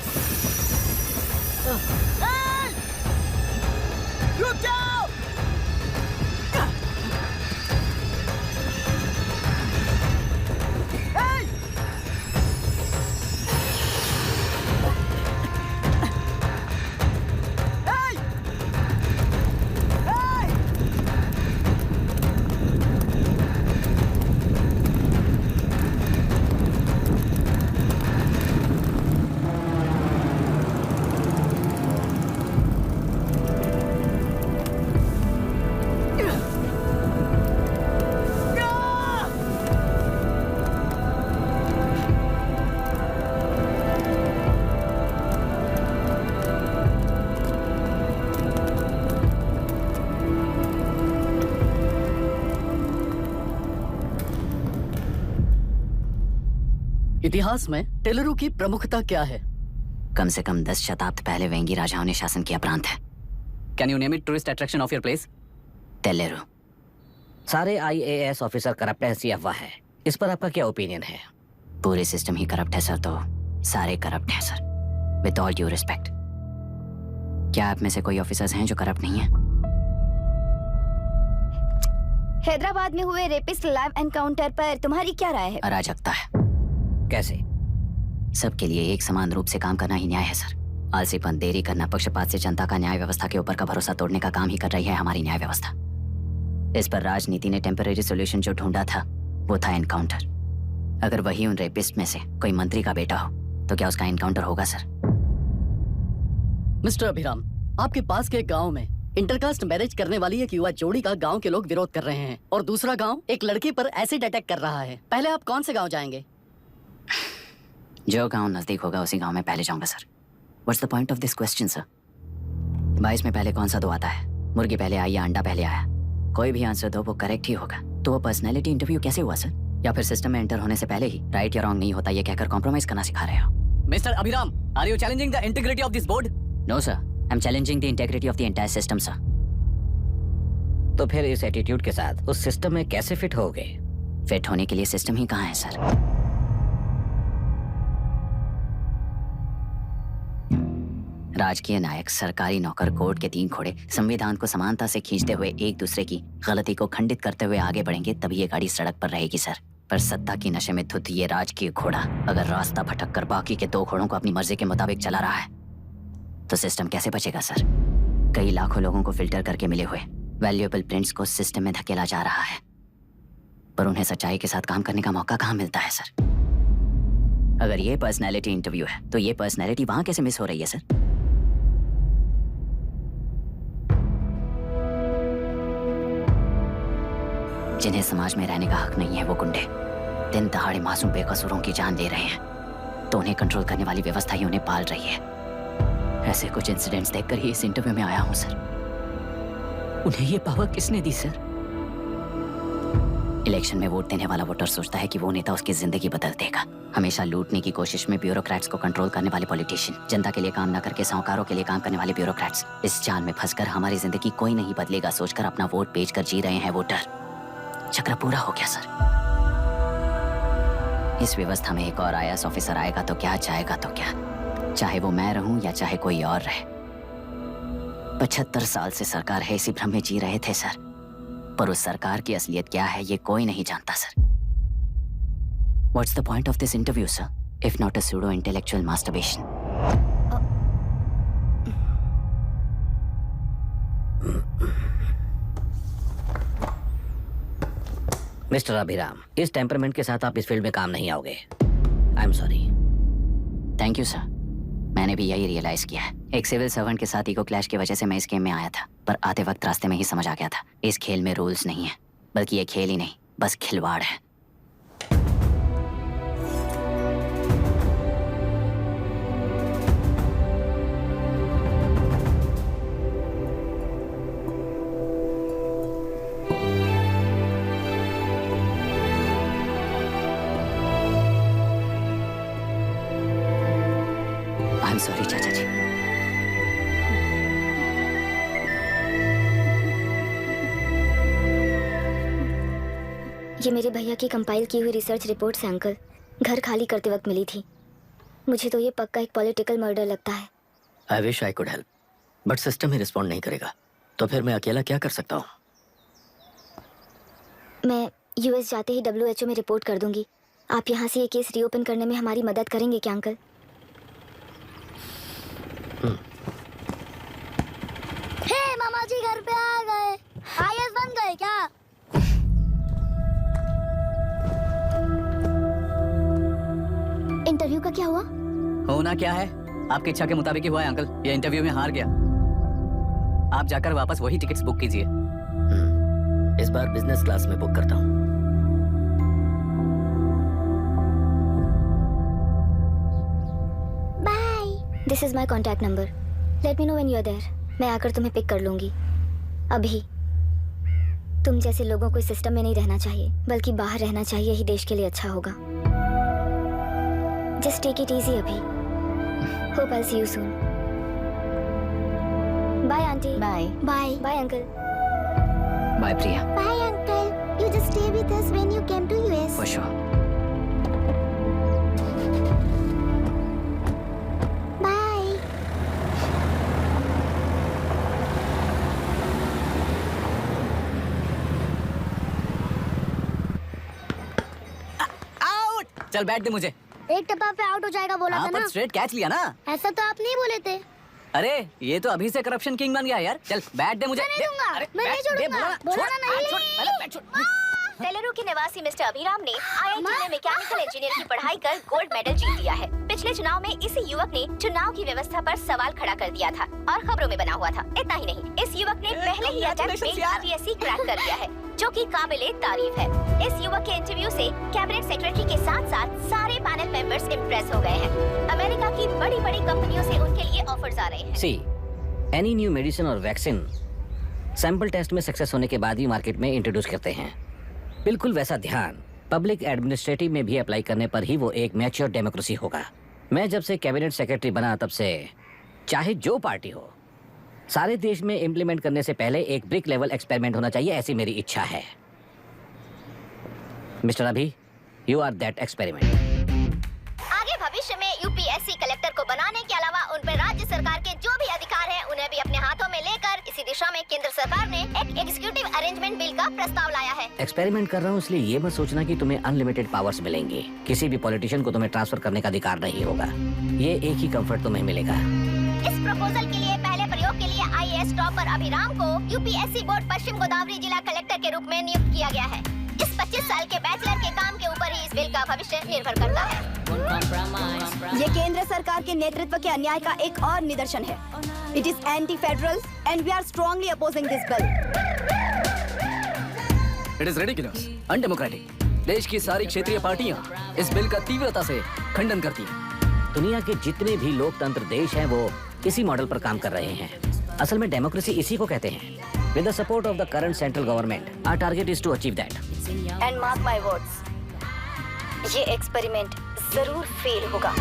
रुक जाओ। इतिहास में टेलरू की प्रमुखता क्या है? कम से कम 10 शताब्दी पहले वेंगी राजाओं ने शासन किया प्रांत है। Can you name it tourist attraction of your place? टेलेरू। सारे IAS ऑफिसर करप्ट हैं, ऐसी अफवाह है। इस पर आपका क्या ओपिनियन है? पूरे सिस्टम ही करप्ट है सर, तो सारे करप्ट हैं sir. With all due respect, क्या आप में से कोई ऑफिसर्स हैं जो करप्ट नहीं है? हैदराबाद में हुए रेपिस्ट लाइव एनकाउंटर पर तुम्हारी क्या राय है? अराजकता है। कैसे? सबके लिए एक समान रूप से काम करना ही न्याय है सर। आलसीपन, देरी करना, पक्षपात से जनता का न्याय व्यवस्था के ऊपर का भरोसा तोड़ने का काम ही कर रही है हमारी न्याय व्यवस्था। इस पर राजनीति ने टेम्परेरी सोल्यूशन जो ढूंढा था वो था एनकाउंटर। अगर वही उन रेपिस्ट में से कोई मंत्री का बेटा हो तो क्या उसका एनकाउंटर होगा सर? मिस्टर अभिराम, आपके पास के गांव में इंटरकास्ट मैरिज करने वाली एक युवा जोड़ी का गांव के लोग विरोध कर रहे हैं और दूसरा गांव एक लड़की पर एसिड अटैक कर रहा है। पहले आप कौन से गांव जाएंगे? जो गांव नजदीक होगा उसी गांव में पहले जाऊंगा sir. What's the point of this question sir? 22 में पहले कौन सा दो आता है? मुर्गी पहले आई या अंडा पहले आया? कोई भी आंसर दो, वो करेक्ट ही होगा। तो वो पर्सनैलिटी इंटरव्यू कैसे हुआ सर? या फिर सिस्टम में एंटर होने से पहले ही राइट या रॉन्ग नहीं होता ये कहकर कॉम्प्रोमाइज करना सिखा रहे हो? Mister Abhiram, are you challenging the integrity of this board? No sir, I am challenging the integrity of the entire system sir. तो फिर इस एटीट्यूड के साथ उस सिस्टम में कैसे फिट होगे? फिट होने के लिए सिस्टम ही कहाँ है सर? राजकीय नायक, सरकारी नौकर, कोर्ट के 3 घोड़े संविधान को समानता से खींचते हुए एक दूसरे की गलती को खंडित करते हुए आगे बढ़ेंगे, तभी ये गाड़ी सड़क पर रहेगी सर। पर सत्ता की नशे में धुत ये राजकीय घोड़ा अगर रास्ता भटक कर बाकी के 2 घोड़ों को अपनी मर्जी के मुताबिक चला रहा है तो सिस्टम कैसे बचेगा सर? कई लाखों लोगों को फिल्टर करके मिले हुए वैल्यूएबल प्रिंट्स को सिस्टम में धकेला जा रहा है, पर उन्हें सच्चाई के साथ काम करने का मौका कहाँ मिलता है सर? अगर ये पर्सनैलिटी इंटरव्यू है तो ये पर्सनैलिटी वहां कैसे मिस हो रही है सर? जिन्हें समाज में रहने का हक नहीं है वो गुंडे दिन दहाड़े मासूम बेकसूरों की जान ले रहे हैं, तो उन्हें कंट्रोल करने वाली व्यवस्था ही उन्हें पाल रही है। ऐसे कुछ इंसिडेंट्स देखकर ही इस इंटरव्यू में आया हूं सर। उन्हें ये पावर किसने दी सर? इलेक्शन में वोट देने वाला वोटर सोचता है कि वो नेता उसकी जिंदगी बदल देगा। हमेशा लूटने की कोशिश में ब्यूरोक्रेट्स को कंट्रोल करने वाले पॉलिटिशियन, जनता के लिए काम न करके साहूकारों के लिए काम करने वाले ब्यूरोक्रेट्स, इस जाल में फंसकर हमारी जिंदगी कोई नहीं बदलेगा सोचकर अपना वोट बेचकर जी रहे हैं वोटर। चक्र पूरा हो गया सर। इस व्यवस्था में एक और IAS ऑफिसर आएगा तो क्या, जाएगा तो क्या, चाहे वो मैं रहूं या चाहे कोई और रहे। 75 साल से सरकार है इसी भ्रम में जी रहे थे सर, पर उस सरकार की असलियत क्या है ये कोई नहीं जानता sir. What's the point of this interview, sir, if not a pseudo-intellectual masturbation? Mister Abhiram, इस टेम्परमेंट के साथ आप इस फील्ड में काम नहीं आओगे। I am sorry. Thank you sir. मैंने भी यही रियलाइज किया है। एक सिविल सर्वेंट के साथ ईगो क्लैश की वजह से मैं इस गेम में आया था, पर आते वक्त रास्ते में ही समझ आ गया था इस खेल में रूल्स नहीं है, बल्कि ये खेल ही नहीं बस खिलवाड़ है। आई एम सॉरी चाचा जी। ये मेरे भैया की कंपाइल की हुई रिसर्च रिपोर्ट से अंकल, घर खाली करते वक्त मिली थी। मुझे तो ये पक्का एक पॉलिटिकल मर्डर लगता है। I wish I could help, but system he respond नहीं करेगा, तो फिर मैं अकेला क्या कर सकता हूँ? मैं US जाते ही WHO में रिपोर्ट कर दूंगी। आप यहाँ से ये केस रीओपन करने में हमारी मदद करेंगे क्या अंकल? हे मामा जी घर पे आ गए। IAS बन गए क्या? इंटरव्यू का क्या हुआ? होना क्या है, आपकी इच्छा के मुताबिक ही हुआ है अंकल। ये इंटरव्यू में हार गया। आप जाकर वापस वही टिकट्स बुक कीजिए। इस बार बिजनेस क्लास में बुक करता हूँ। Bye. This is my contact number. Let me know when you are there. मैं आकर तुम्हें पिक कर लूंगी। अभी तुम जैसे लोगों को इस सिस्टम में नहीं रहना चाहिए, बल्कि बाहर रहना चाहिए, यही देश के लिए अच्छा होगा। जस्ट टेक इट इजी अभी। Hope I see you soon. Bye aunty. Bye. Bye. Bye uncle. Bye Priya. Bye uncle. You just stay with us when you came to US. For sure. Bye. Out. चल बैठ दे मुझे। एक टप्पा पे out हो जाएगा बोला हाँ था पर ना। स्ट्रेट कैच लिया ना। ऐसा तो आप नहीं बोले थे। अरे ये तो अभी से करप्शन किंग बन गया यार। चल बैठ दे मुझे। मैं नहीं दूंगा। अरे मैं नहीं बैठ दे, छोड़ूंगा। बोला बोला छोड़, ना नहीं। छोड़, पहले बैठ, छोड़। तेलुरु के निवासी मिस्टर अभिराम ने IIT में मैकेनिकल इंजीनियर की पढ़ाई कर गोल्ड मेडल जीत लिया है। पिछले चुनाव में इसी युवक ने चुनाव की व्यवस्था पर सवाल खड़ा कर दिया था और खबरों में बना हुआ था। इतना ही नहीं, इस युवक ने पहले ही अटेम्प्ट में UPSC क्रैक कर लिया है, जो कि काबिले तारीफ है। इस युवक के इंटरव्यू से कैबिनेट सेक्रेटरी के साथ साथ सारे पैनल मेंबर्स इम्प्रेस हो गए हैं। अमेरिका की बड़ी बड़ी कंपनियों से उनके लिए ऑफर्स आ रहे हैं। सी, एनी न्यू मेडिसिन और वैक्सीन सैंपल टेस्ट में सक्सेस होने के बाद ही मार्केट में इंट्रोड्यूस करते हैं। बिल्कुल वैसा ध्यान पब्लिक एडमिनिस्ट्रेटिव में भी अप्लाई करने पर ही वो एक मैच्योर डेमोक्रेसी होगा। मैं जब से कैबिनेट सेक्रेटरी बना तब से चाहे जो पार्टी हो, सारे देश में इम्प्लीमेंट करने से पहले एक ब्रिक लेवल एक्सपेरिमेंट होना चाहिए, ऐसी मेरी इच्छा है। मिस्टर अभी, यू आर दैट एक्सपेरिमेंट। आगे भविष्य में यूपीएससी कलेक्टर को बनाने के अलावा उन पर राज्य सरकार के जो भी अधिकार हैं उन्हें भी अपने हाथों में लेकर इसी दिशा में केंद्र सरकार ने एक एग्जीक्यूटिव अरेंजमेंट बिल का प्रस्ताव लाया है। एक्सपेरिमेंट कर रहा हूँ इसलिए ये मत सोचना कि तुम्हें अनलिमिटेड पावर्स मिलेंगे। किसी भी पॉलिटिशियन को तुम्हें ट्रांसफर करने का अधिकार नहीं होगा। ये एक ही कंफर्ट तुम्हें मिलेगा। इस प्रपोजल के लिए पहले प्रयोग के लिए आईएएस टॉपर अभिराम को यूपीएससी बोर्ड पश्चिम गोदावरी जिला कलेक्टर के रूप में नियुक्त किया गया है। इस 25 साल के बैचलर के काम के ऊपर ही इस बिल का भविष्य निर्भर करता है। ये केंद्र सरकार के नेतृत्व के अन्याय का एक और निदर्शन है। It is anti federal and we are strongly opposing this bill. It is ridiculous, undemocratic. देश की सारी क्षेत्रीय पार्टियां इस बिल का तीव्रता से खंडन करती हैं। दुनिया के जितने भी लोकतंत्र देश हैं वो इसी मॉडल पर काम कर रहे हैं। असल में डेमोक्रेसी इसी को कहते हैं। With the support of the current central government, our target is to achieve that. And mark my words, ये एक्सपेरिमेंट जरूर फेल होगा।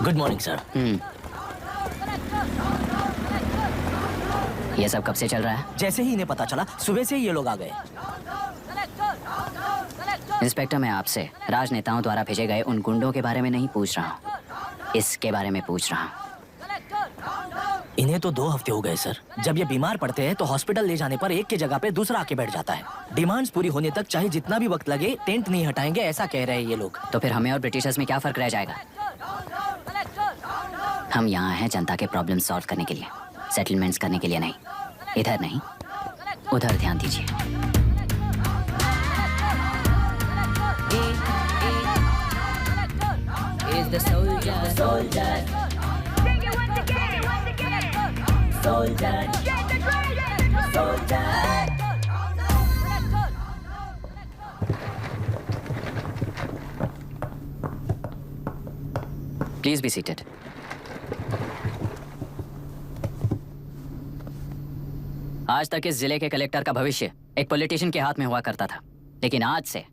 Good morning sir. ये सब कब से चल रहा है? जैसे ही इन्हें पता चला सुबह से ही ये लोग आ गए। इंस्पेक्टर, मैं आपसे राजनेताओं द्वारा भेजे गए उन गुंडों के बारे में नहीं पूछ रहा हूँ, इसके बारे में पूछ रहा हूँ। इन्हें तो 2 हफ्ते हो गए सर। जब ये बीमार पड़ते हैं तो हॉस्पिटल ले जाने पर एक की जगह पे दूसरा आके बैठ जाता है। डिमांड्स पूरी होने तक चाहे जितना भी वक्त लगे टेंट नहीं हटाएंगे, ऐसा कह रहे हैं ये लोग। तो फिर हमें और ब्रिटिशर्स में क्या फर्क रह जाएगा? हम यहाँ हैं जनता के प्रॉब्लम सॉल्व करने के लिए, सेटलमेंट्स करने के लिए नहीं। इधर नहीं, उधर ध्यान दीजिए। Please be seated. आज तक इस जिले के कलेक्टर का भविष्य एक पॉलिटिशियन के हाथ में हुआ करता था, लेकिन आज से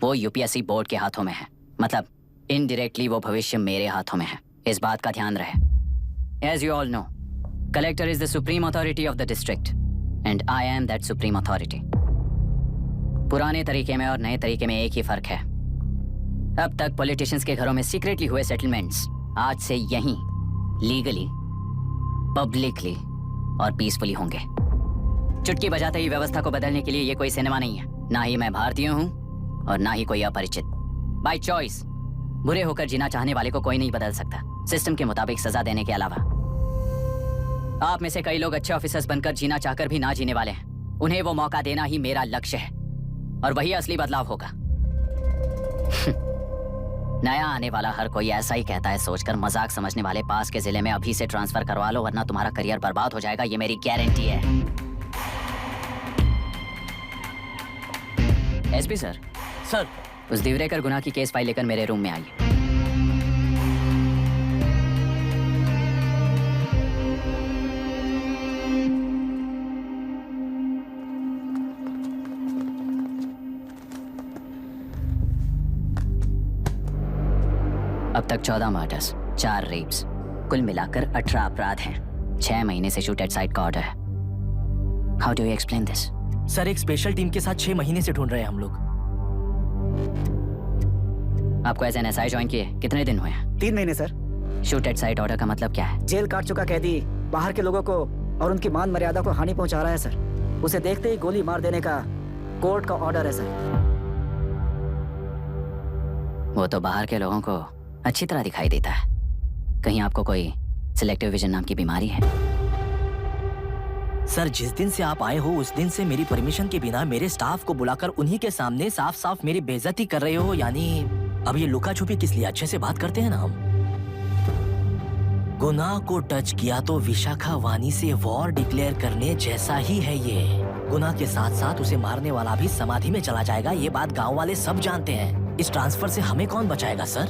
वो यूपीएससी बोर्ड के हाथों में है। मतलब इनडायरेक्टली वो भविष्य मेरे हाथों में है। इस बात का ध्यान रहे। As you all know, collector is the supreme authority of the district and I am that supreme authority. पुराने तरीके में और नए तरीके में एक ही फर्क है। अब तक पॉलिटिशियंस के घरों में सीक्रेटली हुए सेटलमेंट्स आज से यहीं लीगली, पब्लिकली और पीसफुली होंगे। चुटकी बजाते ही व्यवस्था को बदलने के लिए ये कोई सिनेमा नहीं है। ना ही मैं भारतीय हूँ और ना ही कोई अपरिचित। बाय चॉइस बुरे होकर जीना चाहने वाले को कोई नहीं बदल सकता, सिस्टम के मुताबिक सजा देने के अलावा। आप में से कई लोग अच्छे ऑफिसर्स बनकर जीना चाहकर भी ना जीने वाले हैं। उन्हें वो मौका देना ही मेरा लक्ष्य है और वही असली बदलाव होगा। नया आने वाला हर कोई ऐसा ही कहता है सोचकर मजाक समझने वाले पास के जिले में अभी से ट्रांसफर करवा लो, वरना तुम्हारा करियर बर्बाद हो जाएगा। ये मेरी गारंटी है। एसपी सर, सर, उस दिवरेकर गुनाह की केस फाइल लेकर मेरे रूम में आइए। अब तक 14 मर्डर्स, 4 रेप्स, कुल मिलाकर 18 अपराध हैं। 6 महीने से शूट एट साइट का ऑर्डर है। How do you explain this? Sir, एक स्पेशल टीम के साथ 6 महीने से ढूंढ रहे हैं हम लोग। आपको एज एन एसआई ज्वाइन किए कितने दिन हुए हैं? 3 महीने sir. Shoot at site order का मतलब क्या है? जेल काट चुका कैदी बाहर के लोगों को और उनकी मान मर्यादा को हानि पहुंचा रहा है सर। उसे देखते ही गोली मार देने का कोर्ट का ऑर्डर है सर। वो तो बाहर के लोगों को अच्छी तरह दिखाई देता है। कहीं आपको कोई सिलेक्टिव विजन नाम की बीमारी है। सर, जिस दिन से आप आए हो उस दिन से मेरी परमिशन के बिना मेरे स्टाफ को बुलाकर उन्हीं के सामने साफ साफ मेरी बेइज्जती कर रहे हो। यानी अब ये लुका छुपी किस लिए? अच्छे से बात करते हैं ना हम। गुनाह को टच किया तो विशाखा वानी से वॉर डिक्लेयर करने जैसा ही है ये। गुनाह के साथ साथ उसे मारने वाला भी समाधि में चला जाएगा। ये बात गांव वाले सब जानते हैं। इस ट्रांसफर से हमें कौन बचाएगा सर?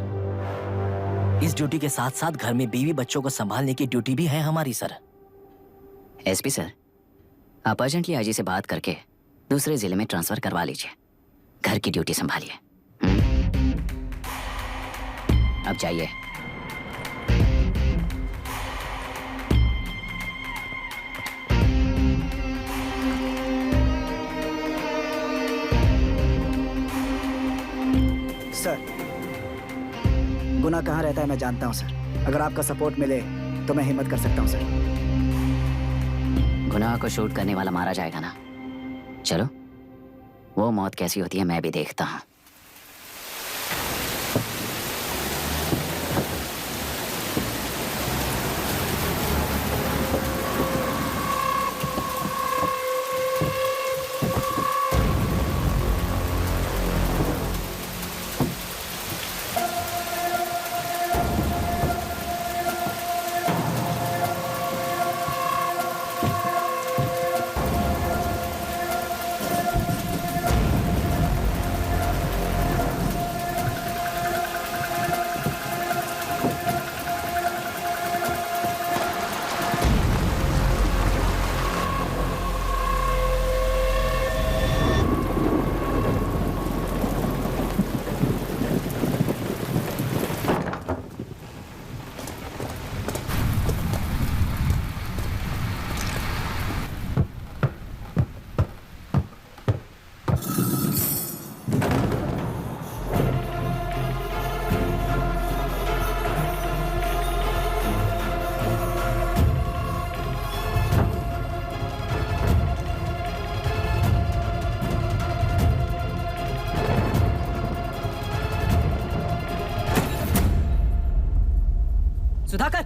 इस ड्यूटी के साथ साथ घर में बीवी बच्चों को संभालने की ड्यूटी भी है हमारी सर। एसपी सर, आप अर्जेंटली आईजी से बात करके दूसरे जिले में ट्रांसफर करवा लीजिए। घर की ड्यूटी संभालिए। अब जाइए। सर, गुना कहाँ रहता है मैं जानता हूँ सर। अगर आपका सपोर्ट मिले तो मैं हिम्मत कर सकता हूँ सर। गुनाह को शूट करने वाला मारा जाएगा ना? चलो, वो मौत कैसी होती है मैं भी देखता हूँ। सुधाकर,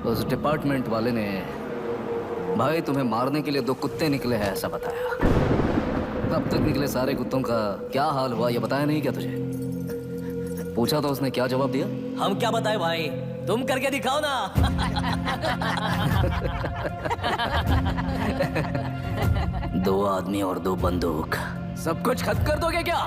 उस डिपार्टमेंट वाले ने भाई तुम्हें मारने के लिए 2 कुत्ते निकले हैं ऐसा बताया। कब तक निकले सारे कुत्तों का क्या हाल हुआ ये बताया नहीं क्या तुझे? पूछा तो उसने क्या जवाब दिया? हम क्या बताए भाई, तुम करके दिखाओ ना। 2 आदमी और 2 बंदूक, सब कुछ खत्म कर दोगे क्या?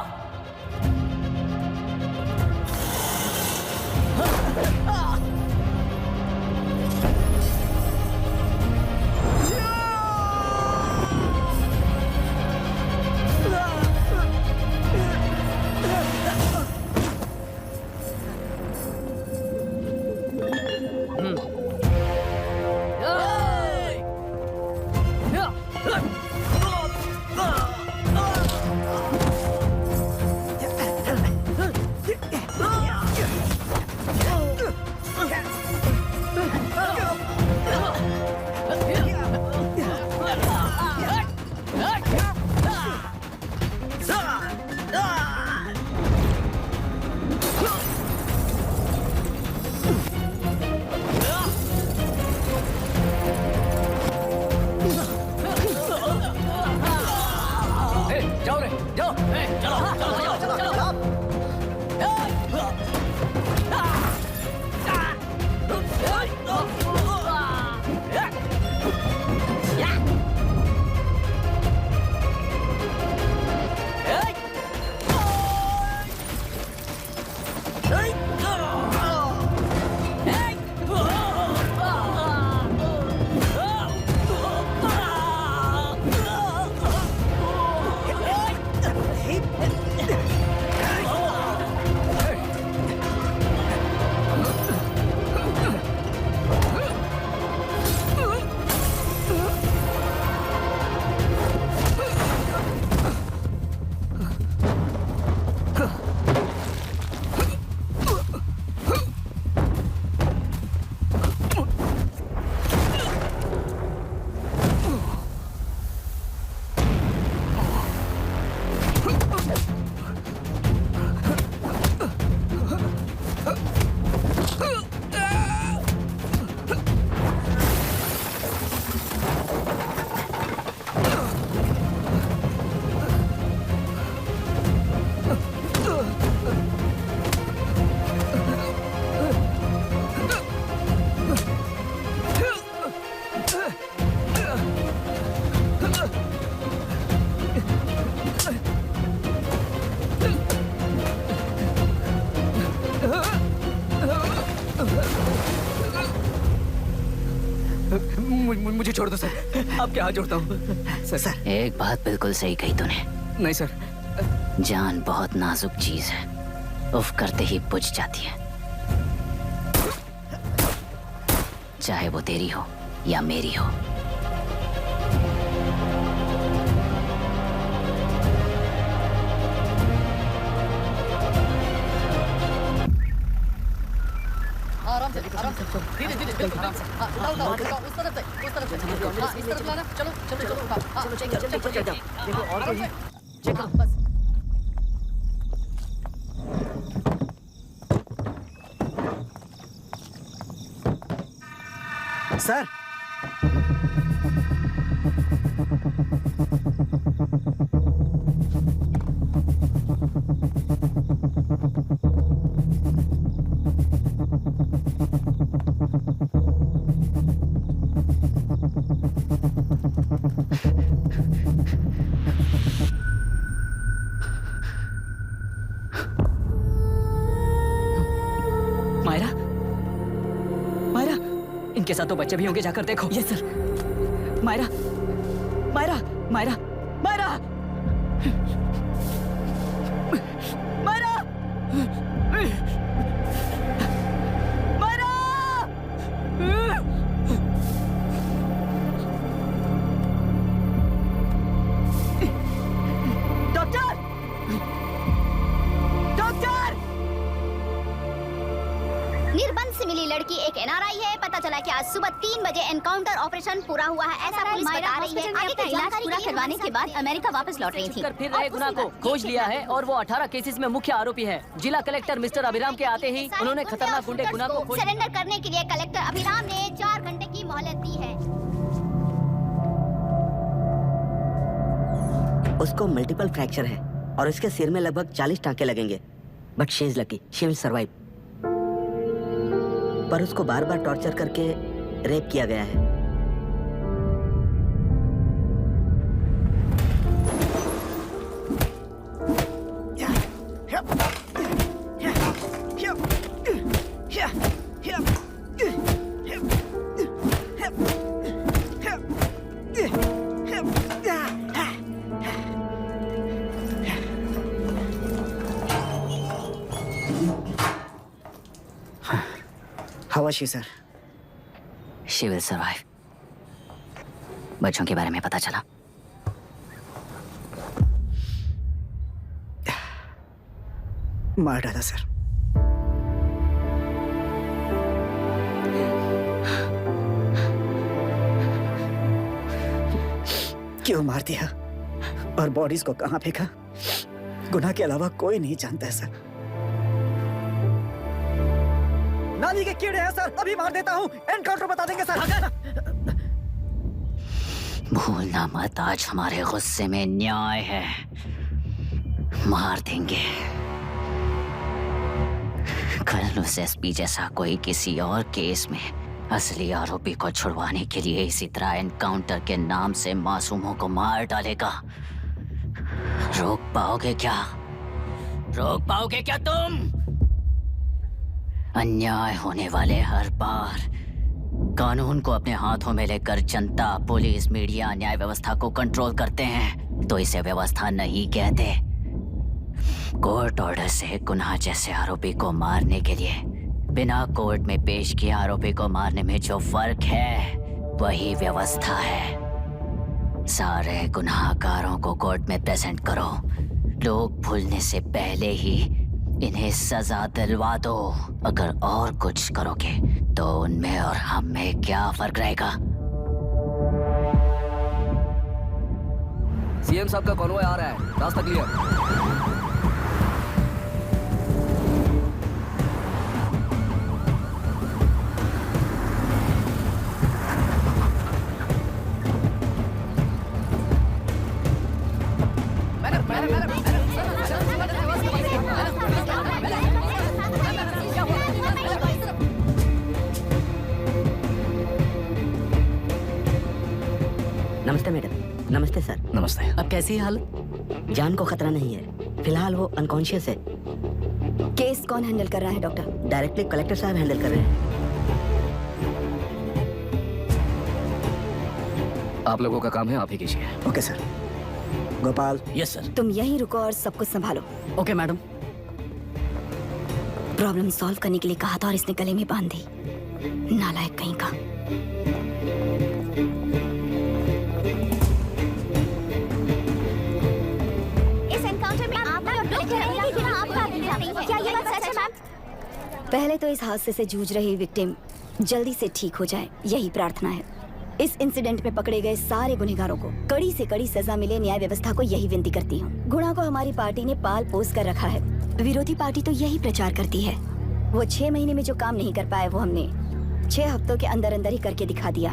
मुझे छोड़ दो सर, आपके हाथ जोड़ता हूँ सर। एक बात बिल्कुल सही कही तूने। नहीं सर। जान बहुत नाजुक चीज है, उफ करते ही बुझ जाती है, चाहे वो तेरी हो या मेरी हो। आराम से धीरे धीरे बिल्कुल आराम से। उठाओ उठाओ उस तरफ से इस तरफ लाना। चलो चलो चलो चलो चेक देखो और कोई चेक करो बस। सर मायरा, मायरा, इनके साथ तो बच्चे भी होंगे, जाकर देखो। Yes sir. Myra, Myra, Myra, Myra, Myra, Myra, doctor, doctor. निर्बंध से मिली लड़की एक एनआरआई है। पता चला कि आज सुबह 3 बजे एनकाउंटर ऑपरेशन पूरा हुआ है, ऐसा पुलिस बता रही है। आगे का इलाज पूरा करवाने के बाद अमेरिका वापस लौट रही थी। कर फिर रहे गुना को खोज लिया है और वो 18 केसेस में मुख्य आरोपी है। जिला कलेक्टर मिस्टर अभिराम के आते ही उन्होंने खतरनाक गुंडे गुना को खोज। सरेंडर करने के लिए कलेक्टर अभिराम ने 4 घंटे की मोहलत दी है। उसको मल्टीपल फ्रैक्चर है और उसके सिर में लगभग 40 टांके लगेंगे, but she is lucky, she will survive. पर उसको बार बार टॉर्चर करके रेप किया गया है। How was she, sir? She will survive. बच्चों के बारे में पता चला? मार डाला सर। क्यों मार दिया और बॉडीज को कहां फेंका, गुनाह के अलावा कोई नहीं जानता है सर। नाली के कीड़े हैं सर, अभी मार देता हूँ, एनकाउंटर बता देंगे सर। भूलना मत, आज हमारे गुस्से में न्याय है, मार देंगे। कल उस एसपी जैसा कोई किसी और केस में असली आरोपी को छुड़वाने के लिए इसी तरह एनकाउंटर के नाम से मासूमों को मार डालेगा। रोक पाओगे क्या? रोक पाओगे क्या तुम? अन्याय होने वाले हर बार कानून को अपने हाथों में लेकर जनता, पुलिस, मीडिया, न्याय व्यवस्था को कंट्रोल करते हैं तो इसे व्यवस्था नहीं कहते। कोर्ट ऑर्डर से गुनाह जैसे आरोपी को मारने के लिए बिना कोर्ट में पेश किए आरोपी को मारने में जो फर्क है वही व्यवस्था है। सारे गुनाहगारों को कोर्ट में प्रेजेंट करो, लोग भूलने से पहले ही इन्हें सजा दिलवा दो। अगर और कुछ करोगे तो उनमें और हम में क्या फर्क रहेगा? सीएम साहब का कॉन्वॉय आ रहा है, रास्ता क्लियर। नमस्ते मैडम। नमस्ते सर। नमस्ते। अब कैसी हालत? जान को खतरा नहीं है, फिलहाल वो अनकॉन्शियस है। केस कौन हैंडल कर रहा है डॉक्टर? डायरेक्टली कलेक्टर साहब हैंडल कर रहे हैं। आप लोगों का काम है, आप ही कीजिए। Okay sir. Gopal, yes sir. तुम यहीं रुको और सब कुछ संभालो। Okay madam. प्रॉब्लम सॉल्व करने के लिए कहा था और इसने गले में बांध दी। नालायक कहीं का। इस एनकाउंटर में आप लोग कह रहे हैं कि बिना आपका अधिकार नहीं है। क्या ये बात सच है मैम? पहले तो इस हादसे से जूझ रही विक्टिम जल्दी से ठीक हो जाए, यही प्रार्थना है। इस इंसिडेंट में पकड़े गए सारे गुनहगारों को कड़ी से कड़ी सजा मिले, न्याय व्यवस्था को यही विनती करती हूँ। गुणा को हमारी पार्टी ने पाल पोस कर रखा है। विरोधी पार्टी तो यही प्रचार करती है। वो 6 महीने में जो काम नहीं कर पाए वो हमने 6 हफ्तों के अंदर अंदर ही करके दिखा दिया।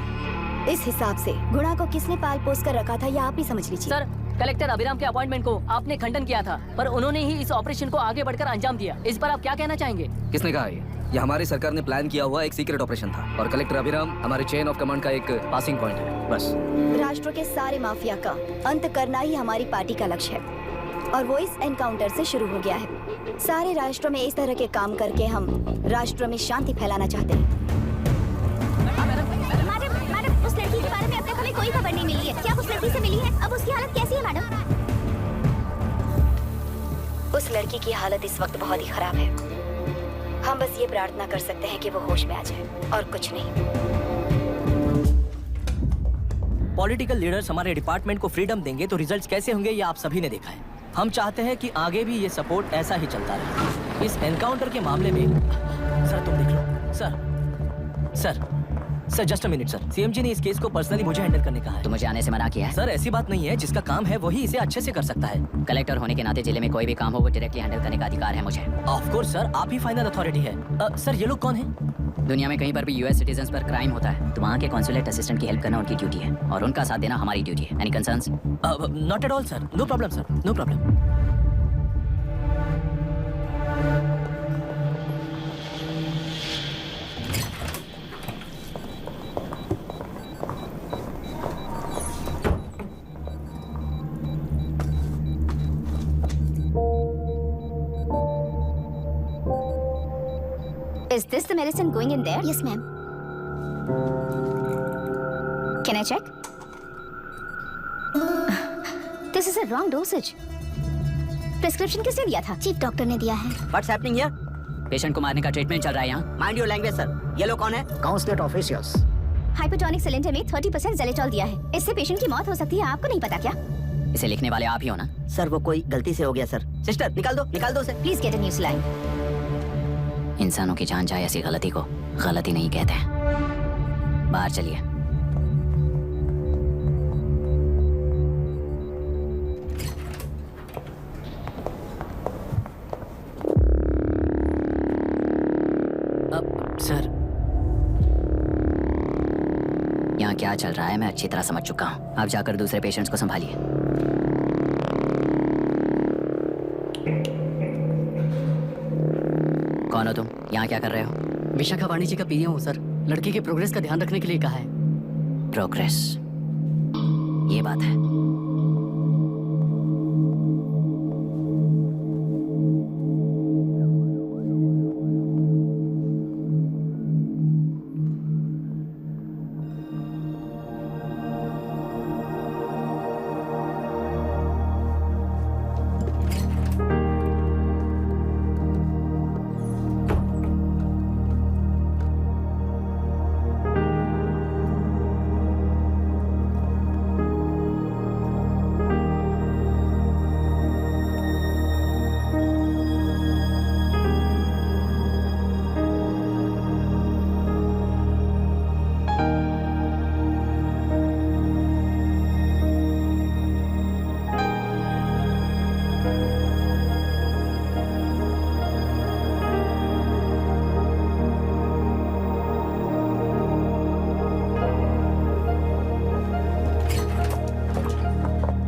इस हिसाब से गुणा को किसने पाल पोस कर रखा था, यह आप ही समझ लीजिए। सर, कलेक्टर अभिराम के अपॉइंटमेंट को आपने खंडन किया था, पर उन्होंने ही इस ऑपरेशन को आगे बढ़कर अंजाम दिया। इस पर आप क्या कहना चाहेंगे? किसने कहा ये हमारी सरकार ने प्लान किया हुआ एक सीक्रेट ऑपरेशन था और कलेक्टर अभिराम हमारे चेन ऑफ कमांड का एक पासिंग पॉइंट है, बस। राष्ट्र के सारे माफिया का अंत करना ही हमारी पार्टी का लक्ष्य है और वो इस एनकाउंटर से शुरू हो गया है। सारे राष्ट्रों में इस तरह के काम करके हम राष्ट्र में शांति फैलाना चाहते हैं। मैडम, उस लड़की के बारे में अब तक हमें कोई खबर नहीं मिली है। क्या उस लड़की से मिली है? अब उसकी हालत कैसी है मैडम? उस लड़की की हालत इस वक्त बहुत ही खराब है। हम बस ये प्रार्थना कर सकते हैं कि वो होश में आ जाए और कुछ नहीं। पॉलिटिकल लीडर्स हमारे डिपार्टमेंट को फ्रीडम देंगे तो रिजल्ट्स कैसे होंगे ये आप सभी ने देखा है। हम चाहते हैं कि आगे भी ये सपोर्ट ऐसा ही चलता रहे। इस एनकाउंटर के मामले में सर तुम देख लो। Sir just a minute sir. CMG ने इस केस को पर्सनली मुझे हैंडल करने कहा है। तो मुझे आने से मना किया है। सर ऐसी बात नहीं है, जिसका काम है वही इसे अच्छे से कर सकता है। कलेक्टर होने के नाते जिले में कोई भी काम हो वो डायरेक्टली हैंडल करने का अधिकार है मुझे। ऑफ कोर्स सर, आप ही फाइनल अथॉरिटी है। सर ये लोग कौन है? दुनिया में कहीं पर भी यूएस सिटीजन्स पर क्राइम होता है तो वहाँ के कॉन्सुलेट असिस्टेंट की हेल्प करना उनकी ड्यूटी है और उनका साथ देना हमारी ड्यूटी है। Any concerns? Not at all sir, no problem sir, no problem. Is this the medicine going in there? Yes ma'am. Can I check? This is a wrong dosage. Prescription किसने दिया था? चीफ डॉक्टर ने दिया है। What's happening here? Patient को मारने का treatment चल रहा है यहाँ। Mind your language sir. ये लोग कौन है? Consulate officials. हाइपोटोनिक सिलेंडर में 30% ज़ेलेटॉल दिया है। इससे पेशेंट की मौत हो सकती है, आपको नहीं पता क्या? इसे लिखने वाले आप ही हो ना? सर वो कोई गलती से हो गया सर। सिस्टर निकाल दो उसे। Please get a new saline. इंसानों की जान जाए ऐसी गलती को गलती नहीं कहते हैं। बाहर चलिए। सर यहाँ क्या चल रहा है मैं अच्छी तरह समझ चुका हूँ। आप जाकर दूसरे पेशेंट्स को संभालिए। कौन हो तुम? यहाँ क्या कर रहे हो? विशाखा वाणी जी का पीए हूँ सर। लड़की के प्रोग्रेस का ध्यान रखने के लिए कहा है। प्रोग्रेस, ये बात है।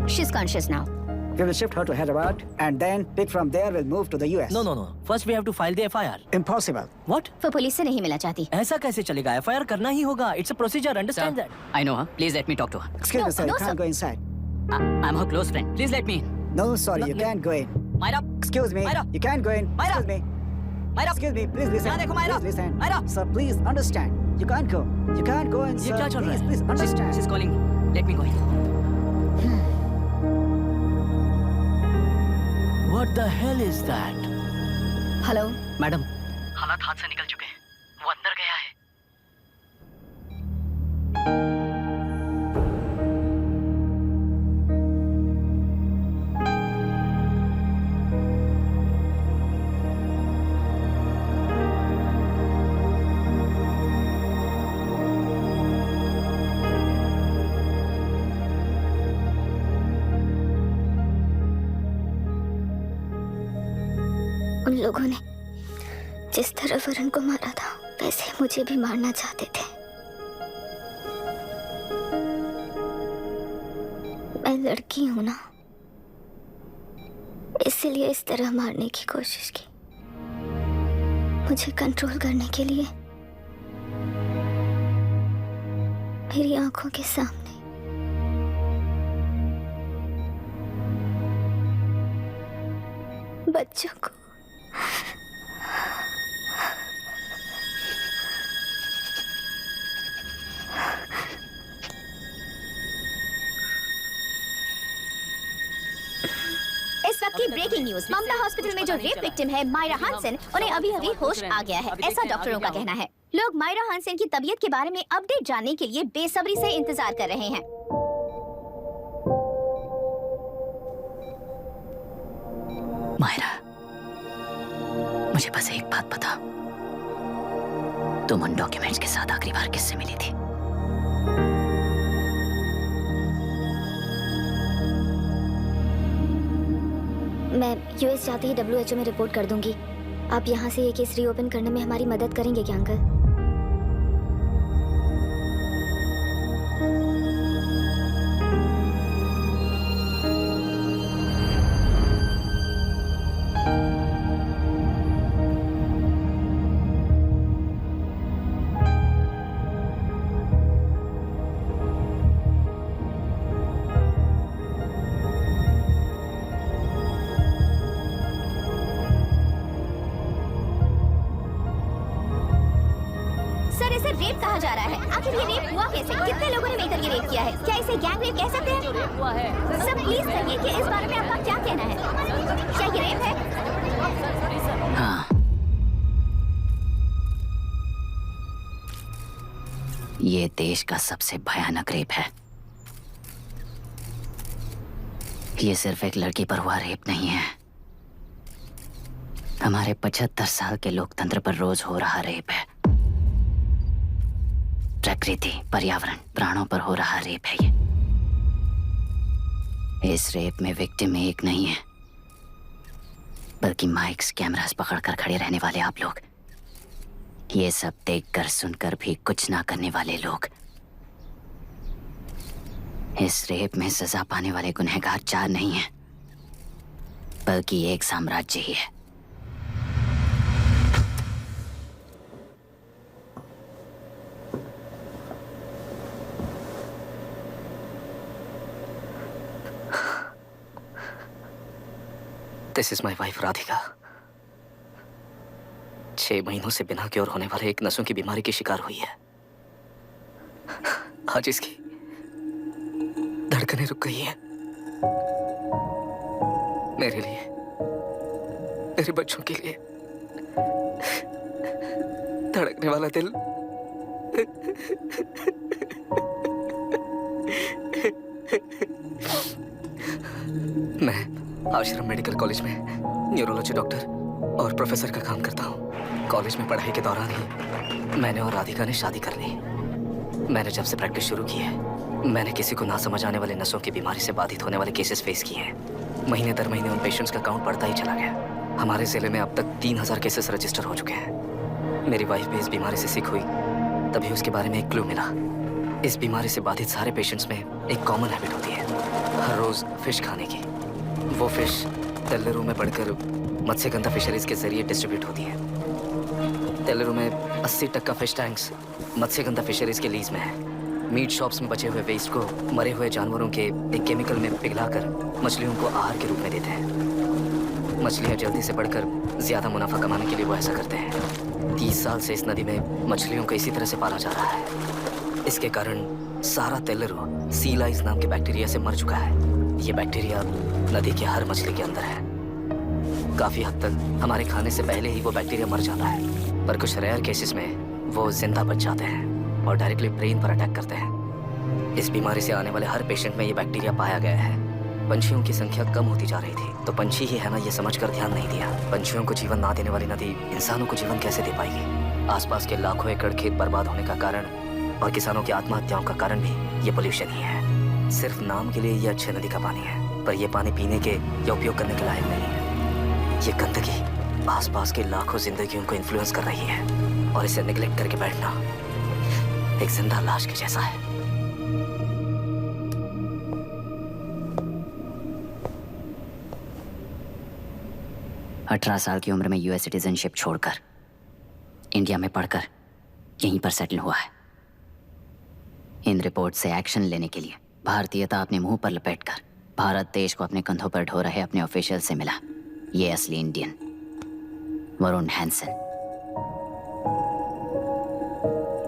She's conscious now. We will shift her to Hyderabad and then pick from there we'll move to the US. No. First we have to file the FIR. Impossible. What? वो पुलिस से नहीं मिलना चाहती। ऐसा कैसे चलेगा? एफआईआर करना ही होगा। It's a procedure, understand that. I know her. Please let me talk to her. Excuse No, me, sir. no, You can't sir. go inside. I'm her close friend. Please let me in. No, sorry, you can't go in. Myra, Excuse me. Myra. You can't go in. Myra. Excuse me. Myra. Excuse me. Please listen. यहाँ देखो, Myra. Please listen. Myra. Sir, please understand. You can't go. You can't go in, ये sir. क्या चल रहा है? Please understand. she's calling me. Let me go in. What the hell is that? Hello, madam, हालात हाथ से निकल चुके हैं, वो अंदर गया है। उन लोगों ने जिस तरह वरुण को मारा था वैसे मुझे भी मारना चाहते थे। मैं लड़की हूं ना, इसलिए इस तरह मारने की कोशिश की। मुझे कंट्रोल करने के लिए मेरी आंखों के सामने बच्चों को इस वक्त की ब्रेकिंग न्यूज, ममता हॉस्पिटल में जो रेप विक्टिम है मायरा हानसेन, उन्हें अभी अभी होश आ गया है, ऐसा डॉक्टरों का कहना है। लोग मायरा हानसेन की तबीयत के बारे में अपडेट जानने के लिए बेसब्री से इंतजार कर रहे हैं। मायरा, मुझे बस एक बात बता, तुम उन डॉक्यूमेंट्स के साथ आखिरी बार किससे मिली थी? मैं यूएस जाते ही WHO में रिपोर्ट कर दूंगी। आप यहाँ से ये केस रीओपन करने में हमारी मदद करेंगे क्या अंकल? सर, इसे रेप कहा जा रहा है। आखिर ये रेप हुआ कैसे? कितने लोगों ने मिलकर ये रेप किया है? क्या इसे गैंग रेप कह सकते हैं? जो रेप हुआ है। सर प्लीज कहिए कि इस बारे में आपका क्या कहना है? क्या ये रेप है? हाँ, ये देश का सबसे भयानक रेप है। ये सिर्फ एक लड़की पर हुआ रेप नहीं है, हमारे 75 साल के लोकतंत्र पर रोज हो रहा रेप है। प्रकृति, पर्यावरण, प्राणों पर हो रहा रेप है ये। इस रेप में विक्टिम एक नहीं है, बल्कि माइक्स, कैमरास पकड़कर खड़े रहने वाले आप लोग। ये सब देखकर सुनकर भी कुछ ना करने वाले लोग। इस रेप में सजा पाने वाले गुनहगार 4 नहीं हैं, बल्कि एक साम्राज्य ही है। This is my wife Radhika. 6 महीनों से बिना क्योर होने वाले एक नसों की बीमारी की शिकार हुई है। आज इसकी धड़कनें रुक गई हैं। मेरे लिए, मेरे बच्चों के लिए धड़कने वाला दिल मैं आश्रम मेडिकल कॉलेज में न्यूरोलॉजी डॉक्टर और प्रोफेसर का काम करता हूँ। कॉलेज में पढ़ाई के दौरान ही मैंने और राधिका ने शादी कर ली। मैंने जब से प्रैक्टिस शुरू की है, मैंने किसी को ना समझ आने वाले नसों की बीमारी से बाधित होने वाले केसेस फेस किए हैं। महीने दर महीने उन पेशेंट्स का काउंट बढ़ता ही चला गया। हमारे जिले में अब तक 3000 केसेस रजिस्टर हो चुके हैं। मेरी वाइफ भी इस बीमारी से सिक हुई, तभी उसके बारे में एक क्लू मिला। इस बीमारी से बाधित सारे पेशेंट्स में एक कॉमन हैबिट होती है, हर रोज फिश खाने की। वो फिश तेल्लेरू में बढ़कर मत्स्यगंधा फिशरीज के जरिए डिस्ट्रीब्यूट होती है। तेल्लेरू में 80% फिश टैंक्स मत्स्यगंधा फिशरीज के लीज में है। मीट शॉप्स में बचे हुए वेस्ट को मरे हुए जानवरों के एक केमिकल में पिघलाकर मछलियों को आहार के रूप में देते हैं। मछलियाँ जल्दी से बढ़कर ज्यादा मुनाफा कमाने के लिए वो ऐसा करते हैं। 30 साल से इस नदी में मछलियों को इसी तरह से पाला जा रहा है। इसके कारण सारा तेलरू सी लाइस नाम के बैक्टीरिया से मर चुका है। ये बैक्टीरिया नदी के हर मछली के अंदर है। काफी हद तक हमारे खाने से पहले ही वो बैक्टीरिया मर जाता है, पर कुछ रेयर केसेस में वो जिंदा बच जाते हैं और डायरेक्टली ब्रेन पर अटैक करते हैं। इस बीमारी से आने वाले हर पेशेंट में ये बैक्टीरिया पाया गया है। पंछियों की संख्या कम होती जा रही थी, तो पंछी ही है ना ये समझकर ध्यान नहीं दिया। पंछियों को जीवन ना देने वाली नदी इंसानों को जीवन कैसे दे पाएगी? आसपास के लाखों एकड़ खेत बर्बाद होने का कारण और किसानों की आत्महत्याओं का कारण भी ये पोल्यूशन ही है। सिर्फ नाम के लिए ये अच्छी नदी का पानी है, पर ये पानी पीने के या उपयोग करने के लायक नहीं है। ये गंदगी आसपास के लाखों जिंदगियों को इन्फ्लुएंस कर रही है और इसे निगलेक्ट करके बैठना एक जिंदा लाश के जैसा है। अठारह साल की उम्र में यूएस सिटीजनशिप छोड़कर इंडिया में पढ़कर यहीं पर सेटल हुआ है। इन रिपोर्ट से एक्शन लेने के लिए भारतीयता अपने मुंह पर लपेटकर भारत देश को अपने कंधों पर ढो रहे अपने ऑफिशियल से मिला ये असली इंडियन वरुण हैंसन।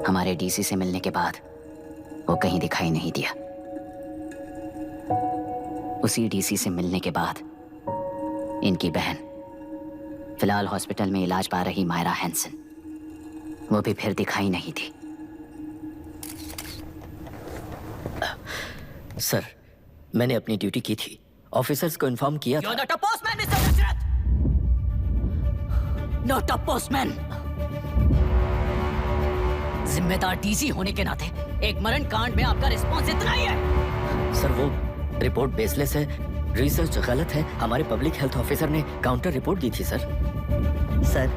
हमारे डीसी से मिलने के बाद वो कहीं दिखाई नहीं दिया। उसी डीसी से मिलने के बाद इनकी बहन फिलहाल हॉस्पिटल में इलाज पा रही मायरा हैंसन, वो भी फिर दिखाई नहीं थी। सर, मैंने अपनी ड्यूटी की थी, ऑफिसर्स को इन्फॉर्म किया था। You're not a postman, Mr. Dashrath! Not a postman! जिम्मेदार डीसी होने के नाते एक मरण कांड में आपका रिस्पॉन्स इतना ही है। सर, वो रिपोर्ट बेसलेस है, रिसर्च गलत है। हमारे पब्लिक हेल्थ ऑफिसर ने काउंटर रिपोर्ट दी थी सर। सर,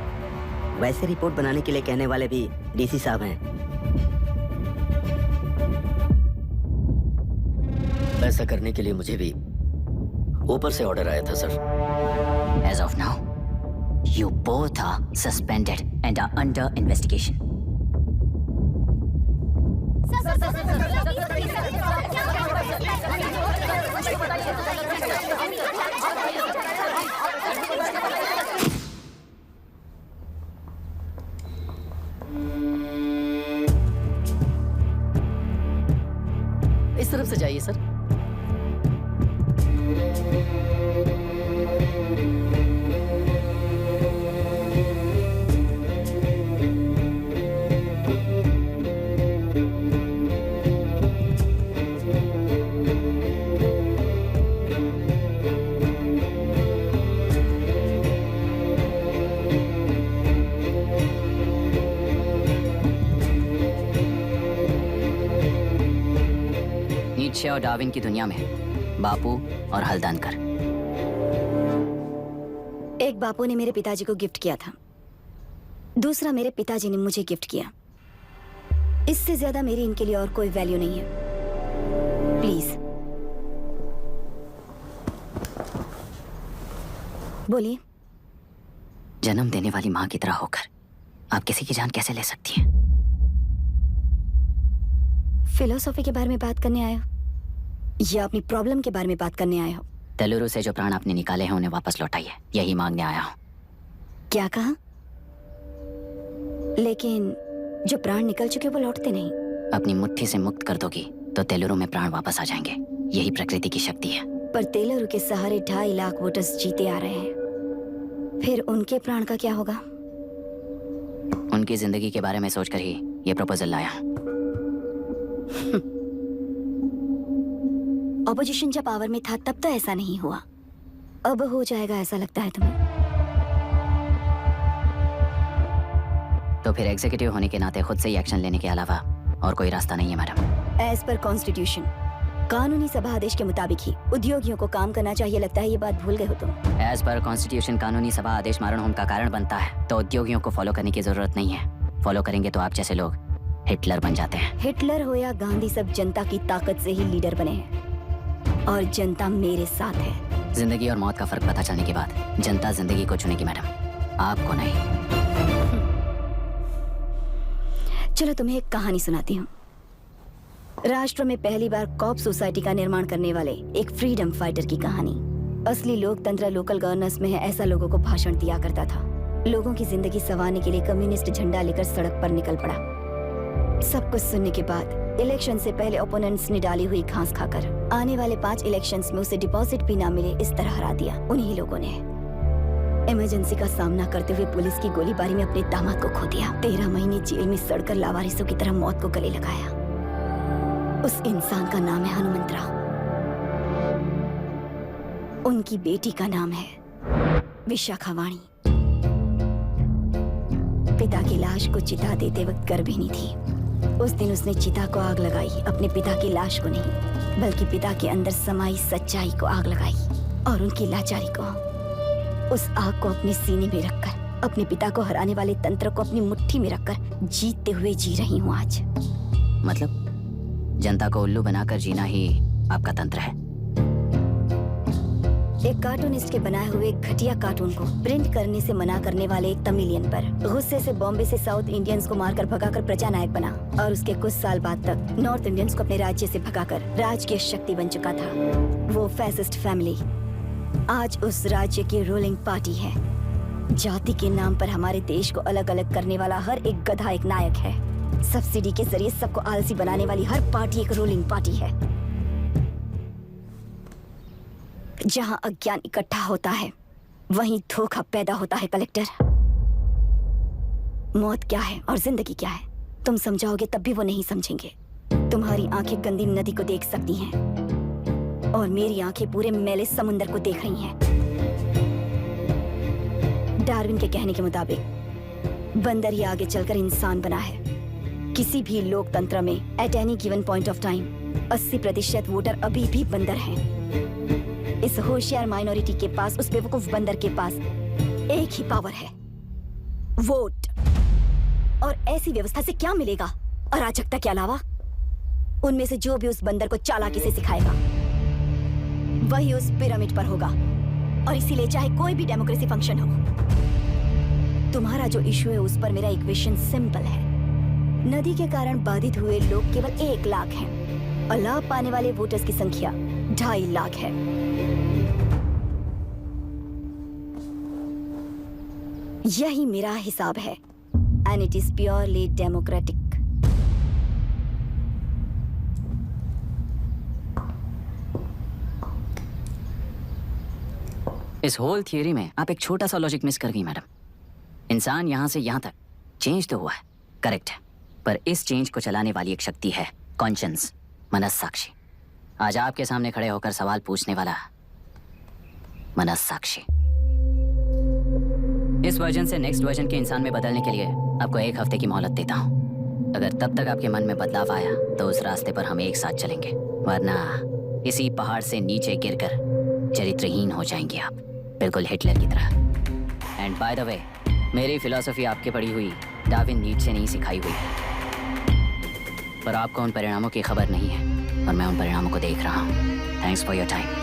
वैसे रिपोर्ट बनाने के लिए कहने वाले भी डीसी साहब हैं। ऐसा करने के लिए मुझे भी ऊपर से ऑर्डर आया था sir. As of now, you both are suspended and are under investigation. इस तरफ से जाइए सर। नीचे और डार्विन की दुनिया में बापू और हल्दनकर। एक बापू ने मेरे पिताजी को गिफ्ट किया था, दूसरा मेरे पिताजी ने मुझे गिफ्ट किया। इससे ज्यादा मेरी इनके लिए और कोई वैल्यू नहीं है। प्लीज बोलिए। जन्म देने वाली मां की तरह होकर आप किसी की जान कैसे ले सकती हैं? फिलोसॉफी के बारे में बात करने आए हो या अपनी प्रॉब्लम के बारे में बात करने आए हो? तेलुरु से जो प्राण आपने निकाले हैं उन्हें वापस लौटाइए, यही मांगने आया हूं। क्या कहा? लेकिन जो प्राण निकल चुके वो लौटते नहीं। अपनी मुट्ठी से मुक्त कर दोगी तो तेलुरु में प्राण वापस आ जाएंगे, यही प्रकृति की शक्ति है। पर तेलुरु के सहारे 2.5 लाख वोटर्स जीते आ रहे हैं, फिर उनके प्राण का क्या होगा? उनकी जिंदगी के बारे में सोचकर ही ये प्रपोजल लाया। ऑपोजिशन जब पावर में था तब तो ऐसा नहीं हुआ, अब हो जाएगा ऐसा लगता है तुम्हें? तो फिर एग्जीक्यूटिव होने के नाते खुद से ही एक्शन लेने के अलावा और कोई रास्ता नहीं है मैडम। एज पर कॉन्स्टिट्यूशन, कानूनी सभा आदेश के मुताबिक ही उद्योगियों को काम करना चाहिए। लगता है ये बात भूल गए हो तुम। एज पर कॉन्स्टिट्यूशन कानूनी सभा आदेश मरण होम का कारण बनता है, तो उद्योगियों को फॉलो करने की जरूरत नहीं है। फॉलो करेंगे तो आप जैसे लोग हिटलर बन जाते हैं। हिटलर हो या गांधी, सब जनता की ताकत से ही लीडर बने हैं और जनता मेरे साथ है। जिंदगी और मौत का फर्क पता चलने के बाद जनता जिंदगी को चुनेगी मैडम, आपको नहीं। चलो तुम्हें एक कहानी सुनाती हूँ। राष्ट्र में पहली बार कॉप सोसाइटी का निर्माण करने वाले एक फ्रीडम फाइटर की कहानी। असली लोकतंत्र लोकल गवर्नेंस में है, ऐसा लोगों को भाषण दिया करता था। लोगों की जिंदगी संवारने के लिए कम्युनिस्ट झंडा लेकर सड़क पर निकल पड़ा। सब कुछ सुनने के बाद इलेक्शन से पहले ओपोनेंट्स ने डाली हुई घास खाकर आने वाले 5 इलेक्शंस में उसे डिपॉजिट भी ना मिले इस तरह हरा दिया उन्हीं लोगों ने। इमरजेंसी का सामना करते हुए पुलिस की गोलीबारी में अपने दामाद को खो दिया। 13 महीने जेल में सड़कर लावारिसों की तरह मौत को गले लगाया। उस इंसान का नाम है हनुमंतराव। उनकी बेटी का नाम है विशाखावाणी। पिता की लाश को चिता देते वक्त गर्भिणी थी। उस दिन उसने चिता को आग लगाई, अपने पिता की लाश को नहीं, बल्कि पिता के अंदर समाई सच्चाई को आग लगाई और उनकी लाचारी को। उस आग को अपने सीने में रखकर, अपने पिता को हराने वाले तंत्र को अपनी मुट्ठी में रखकर जीतते हुए जी रही हूँ आज। मतलब जनता को उल्लू बनाकर जीना ही आपका तंत्र है? एक कार्टूनिस्ट के बनाए हुए एक घटिया कार्टून को प्रिंट करने से मना करने वाले एक तमिलियन पर गुस्से से बॉम्बे से साउथ इंडियंस को मारकर भगाकर प्रजानायक बना और उसके कुछ साल बाद तक नॉर्थ इंडियंस को अपने राज्य से भगाकर राजकीय शक्ति बन चुका था। वो फैसिस्ट फैमिली आज उस राज्य की रूलिंग पार्टी है। जाति के नाम पर हमारे देश को अलग अलग करने वाला हर एक गधा एक नायक है। सब्सिडी के जरिए सबको आलसी बनाने वाली हर पार्टी एक रूलिंग पार्टी है। जहां अज्ञान इकट्ठा होता है वहीं धोखा पैदा होता है। कलेक्टर, मौत क्या है और जिंदगी क्या है तुम समझाओगे तब भी वो नहीं समझेंगे। तुम्हारी आंखें गंदी नदी को देख सकती हैं और मेरी आंखें पूरे मैले समुंदर को देख रही हैं। डार्विन के कहने के मुताबिक बंदर ही आगे चलकर इंसान बना है। किसी भी लोकतंत्र में at any given point of time 80% voter अभी भी बंदर हैं। इस होशियार माइनॉरिटी के पास, उस बेवकूफ बंदर के पास एक ही पावर है, वोट। और ऐसी व्यवस्था से क्या मिलेगा अराजकता के अलावा? उनमें से जो भी उस बंदर को चालाकी से सिखाएगा वही उस पिरामिड पर होगा। और इसीलिए चाहे कोई भी डेमोक्रेसी फंक्शन हो, तुम्हारा जो इशू है उस पर मेरा इक्वेशन सिंपल है। नदी के कारण बाधित हुए लोग केवल 1 लाख हैं और लाभ पाने वाले वोटर्स की संख्या 2.5 लाख है। यही मेरा हिसाब है and it is purely democratic. इस होल थियरी में आप एक छोटा सा लॉजिक मिस कर गई मैडम। इंसान यहां से यहां तक चेंज तो हुआ है, करेक्ट है, पर इस चेंज को चलाने वाली एक शक्ति है कॉन्शियंस, मनस्साक्षी। आज आपके सामने खड़े होकर सवाल पूछने वाला मनस्साक्षी। इस वर्जन से नेक्स्ट वर्जन के इंसान में बदलने के लिए आपको 1 हफ्ते की मोहलत देता हूँ। अगर तब तक आपके मन में बदलाव आया तो उस रास्ते पर हम एक साथ चलेंगे, वरना इसी पहाड़ से नीचे गिरकर चरित्रहीन हो जाएंगे आप, बिल्कुल हिटलर की तरह। एंड बाय द वे, मेरी फिलॉसफी आपके पढ़ी हुई डार्विन नीट्शे नहीं सिखाई हुई है, पर आपको उन परिणामों की खबर नहीं है और मैं उन परिणामों को देख रहा हूँ। Thanks for your time.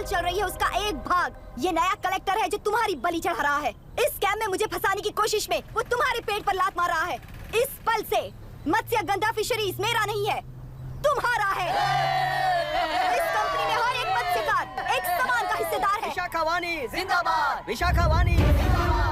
चल रही है उसका एक भाग ये नया कलेक्टर है जो तुम्हारी बलि चढ़ा रहा है। इस स्कैम में मुझे फंसाने की कोशिश में वो तुम्हारे पेट पर लात मार रहा है। इस पल से मत्स्यगंधा फिशरीज मेरा नहीं है, तुम्हारा है। इस कंपनी में हर एक मत्स्यकार एक समान का हिस्सेदार है। विशाखावाणी जिंदाबाद, विशाखावाणी जिंदाबाद।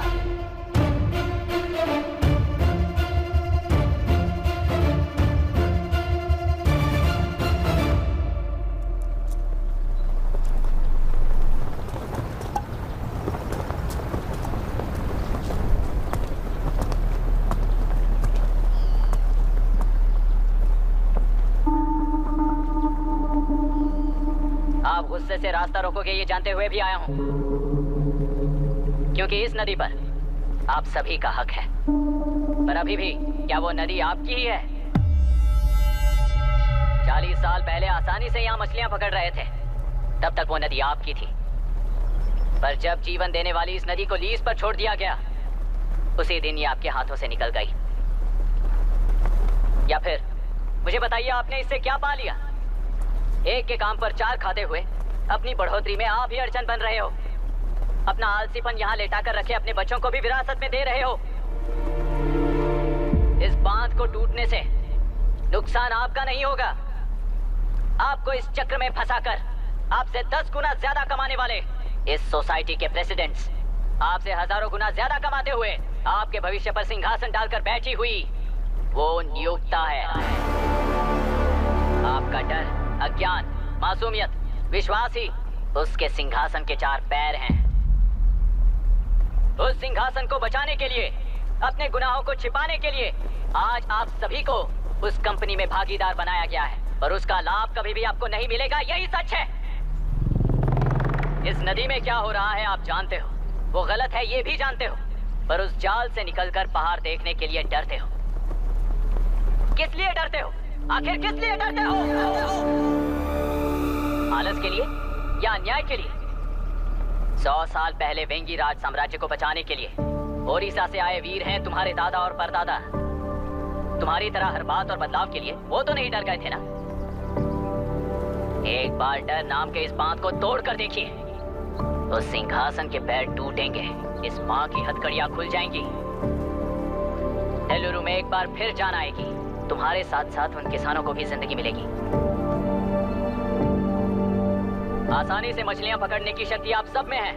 आप गुस्से से रास्ता रोकोगे ये जानते हुए भी आया हूं, क्योंकि इस नदी पर आप सभी का हक है। पर अभी भी क्या वो नदी आपकी ही है? 40 साल पहले आसानी से यहाँ मछलियां पकड़ रहे थे, तब तक वो नदी आपकी थी। पर जब जीवन देने वाली इस नदी को लीज पर छोड़ दिया गया, उसी दिन ये आपके हाथों से निकल गई। या फिर मुझे बताइए, आपने इससे क्या पा लिया? एक के काम पर चार खाते हुए अपनी बढ़ोतरी में आप ही अड़चन बन रहे हो। अपना आलसीपन यहाँ लेटा कर रखे अपने बच्चों को भी विरासत में दे रहे हो। इस बांध को टूटने से नुकसान आपका नहीं होगा। आपको इस चक्र में फंसाकर आपसे 10 गुना ज्यादा कमाने वाले इस सोसाइटी के प्रेसिडेंट्स आपसे हजारों गुना ज्यादा कमाते हुए आपके भविष्य पर सिंहासन डालकर बैठी हुई वो नियोक्ता है। आपका डर, अज्ञान, मासूमियत, विश्वास ही उसके सिंहासन के 4 पैर हैं। उस सिंहासन को बचाने के लिए, अपने गुनाहों को छिपाने के लिए आज आप सभी को उस कंपनी में भागीदार बनाया गया है, पर उसका लाभ कभी भी आपको नहीं मिलेगा। यही सच है। इस नदी में क्या हो रहा है आप जानते हो, वो गलत है ये भी जानते हो, पर उस जाल से निकलकर पहाड़ देखने के लिए डरते हो। किस लिए डरते हो? आखिर किस लिए डरते हो? आलस के लिए या अन्याय के लिए? 100 साल पहले वेंगी राज साम्राज्य को बचाने के लिए ओडिशा से आए वीर हैं तुम्हारे दादा और परदादा। तुम्हारी तरह हर बात और बदलाव के लिए वो तो नहीं डर गए थे ना। एक बार डर नाम के इस बांध को तोड़ कर देखिए, तो सिंहासन के पैर टूटेंगे, इस माँ की हथकड़ियां खुल जाएंगी। एलुरु में एक बार फिर जान आएगी। तुम्हारे साथ साथ उन किसानों को भी जिंदगी मिलेगी। आसानी से मछलियां पकड़ने की शक्ति आप सब में है।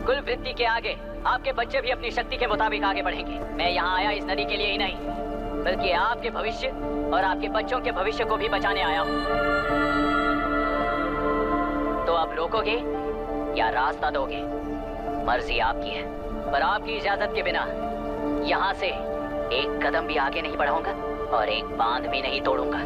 कुल वृत्ति के आगे आपके बच्चे भी अपनी शक्ति के मुताबिक आगे बढ़ेंगे। मैं यहाँ आया इस नदी के लिए ही नहीं, बल्कि आपके भविष्य और आपके बच्चों के भविष्य को भी बचाने आया हूँ। तो आप रोकोगे या रास्ता दोगे, मर्जी आपकी है, पर आपकी इजाजत के बिना यहाँ से एक कदम भी आगे नहीं बढ़ाऊंगा और एक बांध भी नहीं तोड़ूंगा।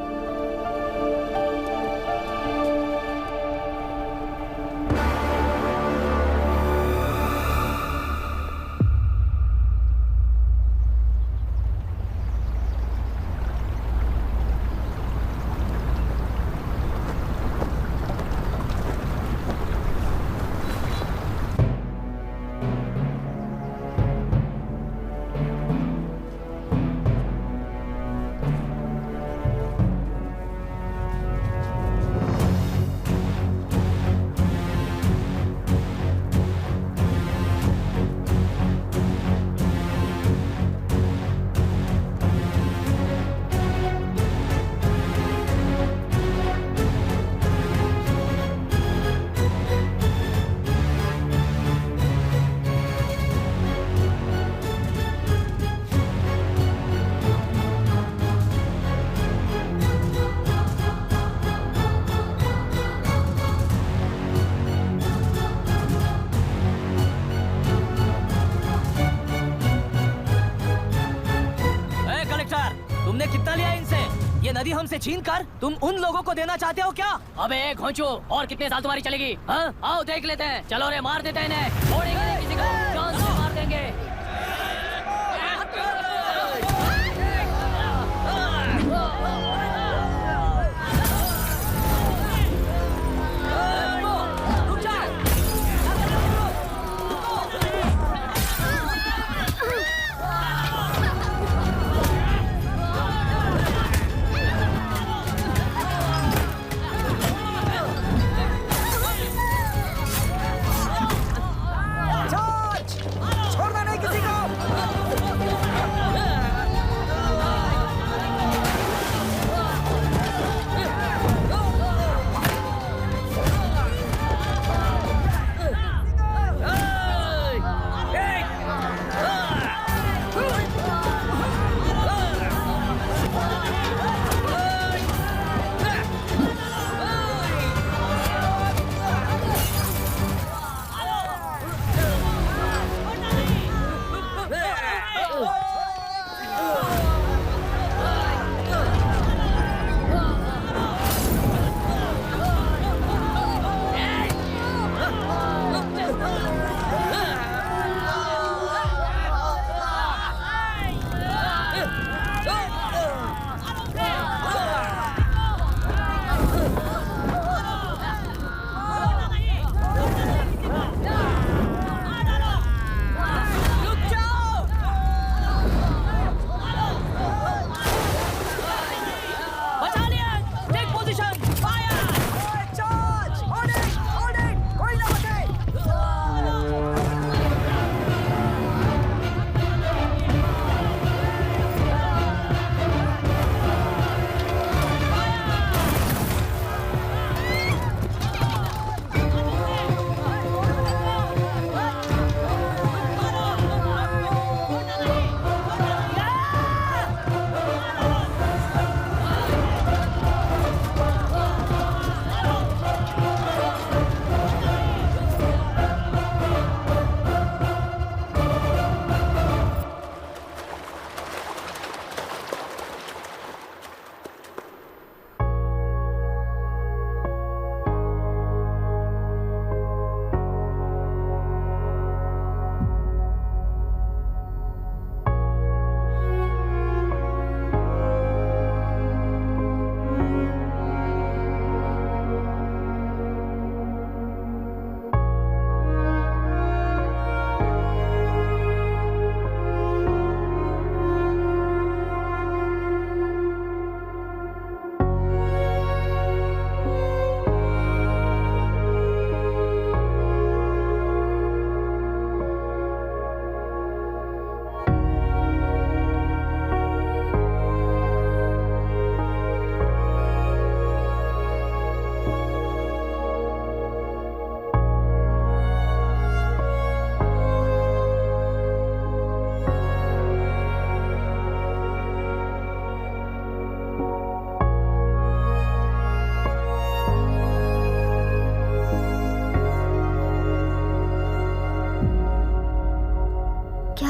तुमने कितना लिया इनसे? ये नदी हमसे छीन कर तुम उन लोगों को देना चाहते हो क्या? अबे घोंचो, और कितने साल तुम्हारी चलेगी? हाँ, आओ देख लेते हैं। चलो रे, मार देते हैं इन्हें। छोड़ेंगे नहीं किसी को, जान से मार देंगे।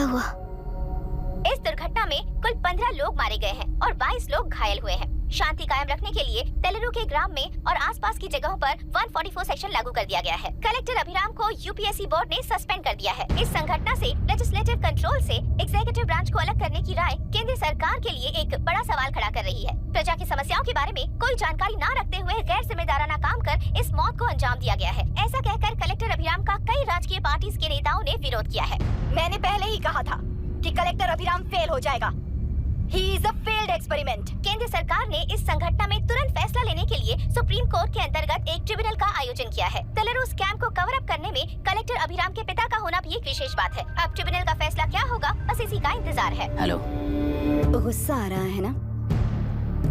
हुआ? इस दुर्घटना में कुल 15 लोग मारे गए हैं और 22 लोग घायल हुए हैं। शांति कायम रखने के लिए तेलुरु के ग्राम में और आसपास की जगहों पर 144 सेक्शन लागू कर दिया गया है। कलेक्टर अभिराम को यूपीएससी बोर्ड ने सस्पेंड कर दिया है। इस संघटना से लेजिस्लेटिव कंट्रोल से एग्जीक्यूटिव ब्रांच को अलग करने की राय केंद्र सरकार के लिए एक बड़ा सवाल खड़ा कर रही है। प्रजा की समस्याओं के बारे में कोई जानकारी न रखते हुए गैर जिम्मेदाराना काम कर इस मौत को अंजाम दिया गया है। ऐसा कहकर कलेक्टर अभिराम का कई राजकीय पार्टी के नेताओं ने विरोध किया है। मैंने पहले ही कहा था कि कलेक्टर अभिराम फेल हो जाएगा। He is a failed experiment. केंद्र सरकार ने इस संघटना में तुरंत फैसला लेने के लिए सुप्रीम कोर्ट के अंतर्गत एक ट्रिब्यूनल का आयोजन किया है। तेलुरु स्कैम को कवर अप करने में कलेक्टर अभिराम के पिता का होना भी एक विशेष बात है। अब ट्रिब्यूनल का फैसला क्या होगा, बस इसी का इंतजार है। हेलो। गुस्सा आ रहा है ना?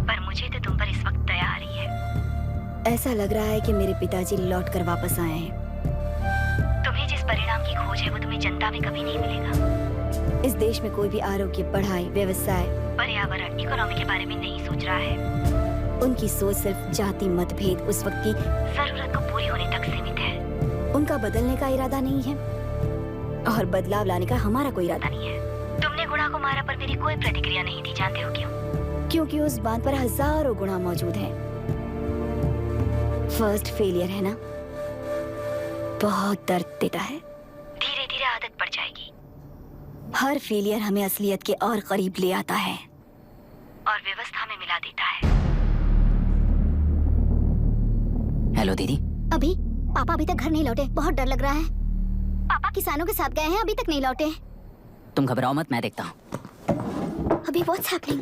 पर मुझे तो तुम पर इस वक्त दया आ रही है। ऐसा लग रहा है कि मेरे पिताजी लौट कर वापस आए हैं। तुम्हें जिस परिणाम की खोज है वो तुम्हें जनता में कभी नहीं मिलेगा। इस देश में कोई भी आरोग्य, पढ़ाई, व्यवसाय, पर्यावरण, इकोनॉमी के बारे में नहीं सोच रहा है। उनकी सोच सिर्फ जाति मतभेद उस वक्त की जरूरत को पूरी होने तक सीमित है। उनका बदलने का इरादा नहीं है और बदलाव लाने का हमारा कोई इरादा नहीं है। तुमने गुणा को मारा पर मेरी कोई प्रतिक्रिया नहीं थी, जानते हो क्यों? क्योंकि उस बात पर हजारों गुणा मौजूद हैं। फर्स्ट फेलियर है ना, बहुत दर्द देता है। धीरे धीरे आदत पड़ जाएगी। हर फेलियर हमें असलियत के और करीब ले आता है और व्यवस्था में मिला देता है। हेलो दीदी। अभी पापा अभी तक घर नहीं लौटे, बहुत डर लग रहा है। पापा किसानों के साथ गए हैं, अभी तक नहीं लौटे। तुम घबराओ मत, मैं देखता हूँ। अभी what's happening?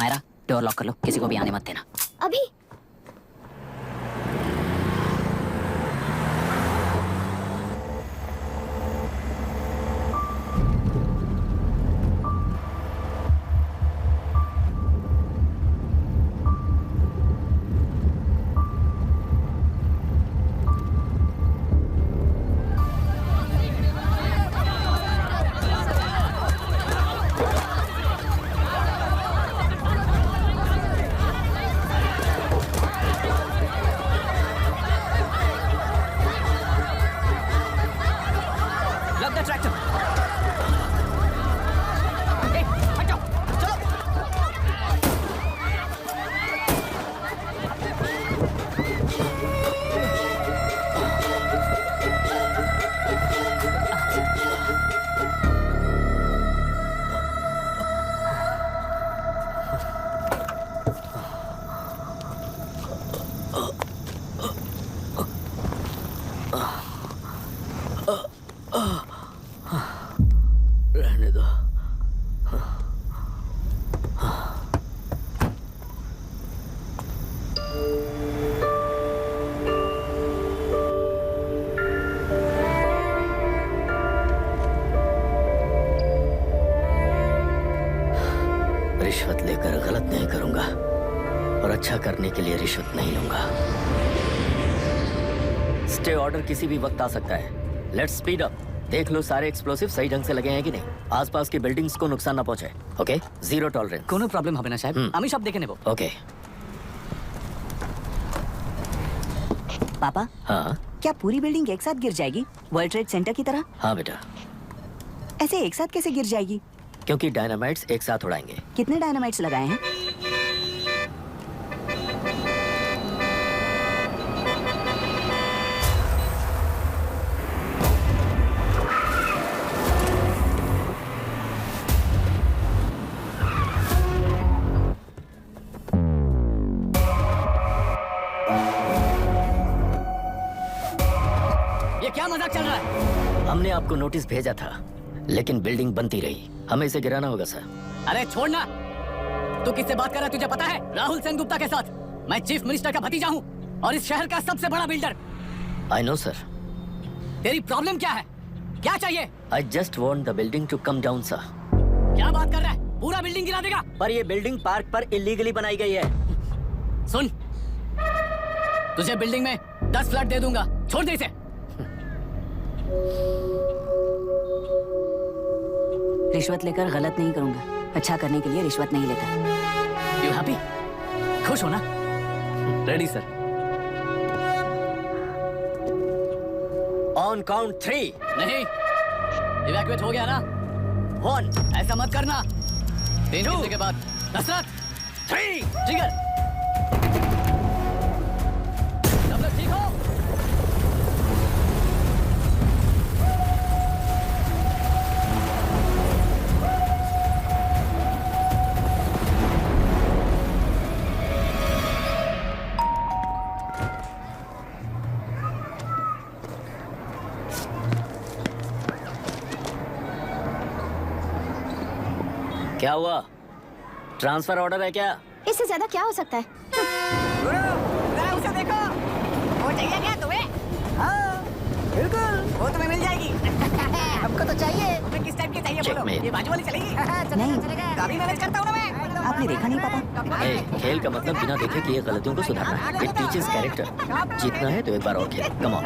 Myra, door lock कर लो, किसी को भी आने मत देना। अभी रहने दो। रिश्वत लेकर गलत नहीं करूंगा और अच्छा करने के लिए रिश्वत नहीं लूंगा। स्टे ऑर्डर किसी भी वक्त आ सकता है। Let's speed up. देख लो सारे एक्सप्लोसिव सही ढंग से लगे हैं कि नहीं। आसपास की बिल्डिंग्स को नुकसान ना पहुंचे। Okay, zero tolerance. কোনো প্রবলেম হবে না সাহেব, আমি সব দেখে নেব। ओके। पापा, हाँ क्या पूरी बिल्डिंग एक साथ गिर जाएगी, वर्ल्ड ट्रेड सेंटर की तरह? हाँ बेटा, ऐसे एक साथ कैसे गिर जाएगी? क्योंकि डायनामाइट्स एक साथ उड़ाएंगे। कितने डायनामाइट्स लगाए हैं? ये क्या मजाक चल रहा है? हमने आपको नोटिस भेजा था, लेकिन बिल्डिंग बनती रही। हमें इसे गिराना होगा सर। अरे छोड़ना। तू किससे बात कर रहा है तुझे पता है? राहुल सेनगुप्ता के साथ। मैं चीफ मिनिस्टर का भतीजा हूँ और इस शहर का सबसे बड़ा बिल्डर। I know sir. तेरी प्रॉब्लम क्या है? क्या चाहिए? I just want the building to come down sir. क्या बात कर रहा है? पूरा बिल्डिंग गिरा देगा? पर ये बिल्डिंग पार्क पर इलीगली बनाई गई है। सुन, तुझे बिल्डिंग में 10 फ्लैट दे दूंगा, छोड़ दे इसे। रिश्वत लेकर गलत नहीं करूंगा, अच्छा करने के लिए रिश्वत नहीं लेता। You happy? खुश हो ना? Ready sir. On count 3। नहीं, इवैक्यूएट हो गया ना? 1 ऐसा मत करना। 3 गिनने के बाद दशरथ 3 जिगर सब लोग ठीक हो? क्या हुआ? ट्रांसफर ऑर्डर है क्या? इससे ज्यादा क्या हो सकता है? उसे देखो, वो चाहिए क्या तुम्हें? हाँ, बिल्कुल, वो तुम्हें मिल जाएगी। हमको तो चाहिए। तुम्हें किस टाइप की चाहिए बोलो? Checkmate. ये बाजू वाली चलेगी? नहीं। काफी मैनेज करता हूँ ना मैं। आपने देखा नहीं पापा? ए, खेल का मतलब बिना देखे किए गलतियों को सुधारना है। It teaches character. जीतना है तो एक बार और खेल। Come on.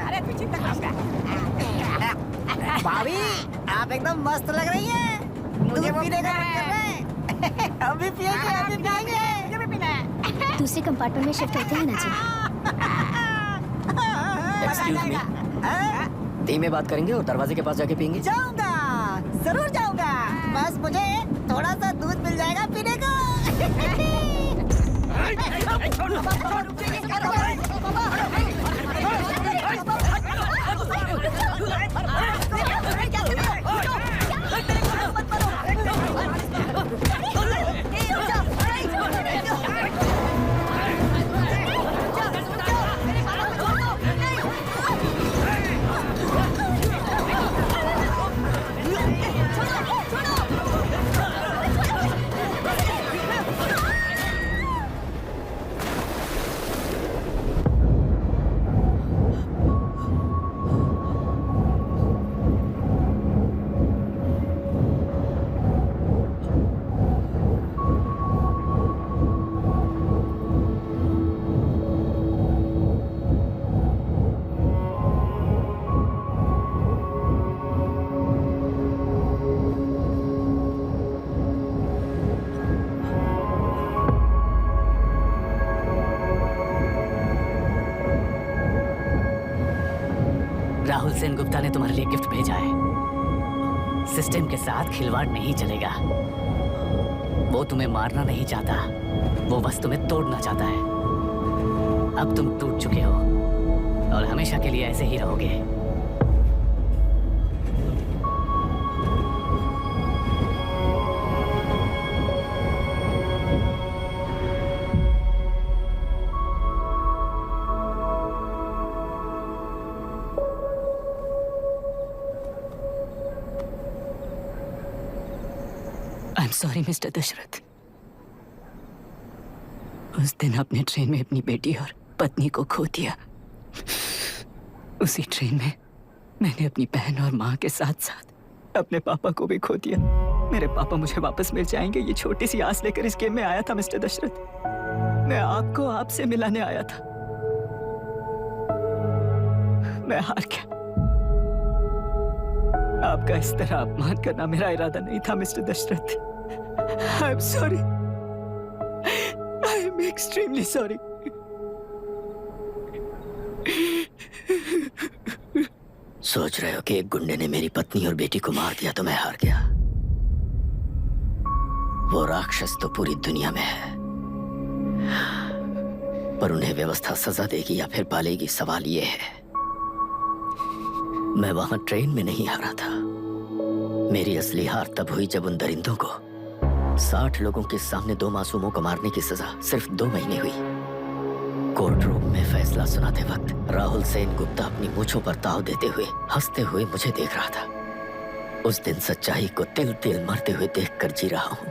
अरे तू चिंता मत। भाभी, आप एकदम मस्त लग रही हैं। मुझे वो पीने का मन कर रहा है। अभी पिएंगे, अभी पिएंगे। मुझे भी पीना है। दूसरे कंपार्टमेंट में शिफ्ट होते हैं ना जी। Excuse me. धीमे बात करेंगे और दरवाजे के पास जाके पियेंगे। जाऊंगा, जरूर जाऊंगा। बस मुझे थोड़ा सा दूध मिल जाएगा पीने को। राहुल सेन गुप्ता ने तुम्हारे लिए गिफ्ट भेजा है। सिस्टम के साथ खिलवाड़ नहीं चलेगा। वो तुम्हें मारना नहीं चाहता, वो बस तुम्हें तोड़ना चाहता है। अब तुम टूट चुके हो और हमेशा के लिए ऐसे ही रहोगे। I'm sorry, mister Dasharath. उस दिन आपने ट्रेन में अपनी बेटी और पत्नी को खो दिया। उसी ट्रेन में मैंने अपनी बहन और माँ के साथ साथ अपने पापा को भी खो दिया। मेरे पापा मुझे वापस मिल जाएंगे, ये छोटी सी आस लेकर इस गेम में आया था मिस्टर दशरथ। मैं आपको आपसे मिलाने आया था। मैं हार गया। आपका इस तरह अपमान करना मेरा इरादा नहीं था mister Dashrath. I'm sorry. I'm extremely sorry. सोच रहे हो कि एक गुंडे ने मेरी पत्नी और बेटी को मार दिया तो मैं हार गया? वो राक्षस तो पूरी दुनिया में है, पर उन्हें व्यवस्था सजा देगी या फिर पालेगी, सवाल ये है। मैं वहां ट्रेन में नहीं हारा था। मेरी असली हार तब हुई जब उन दरिंदों को 60 लोगों के सामने 2 मासूमों को मारने की सजा सिर्फ 2 महीने हुई। कोर्ट रूम में फैसला सुनाते वक्त राहुल सेन गुप्ता अपनी मूंछों पर ताव देते हुए हंसते हुए मुझे देख रहा था। उस दिन सच्चाई को तिल तिल मरते हुए देखकर जी रहा हूं।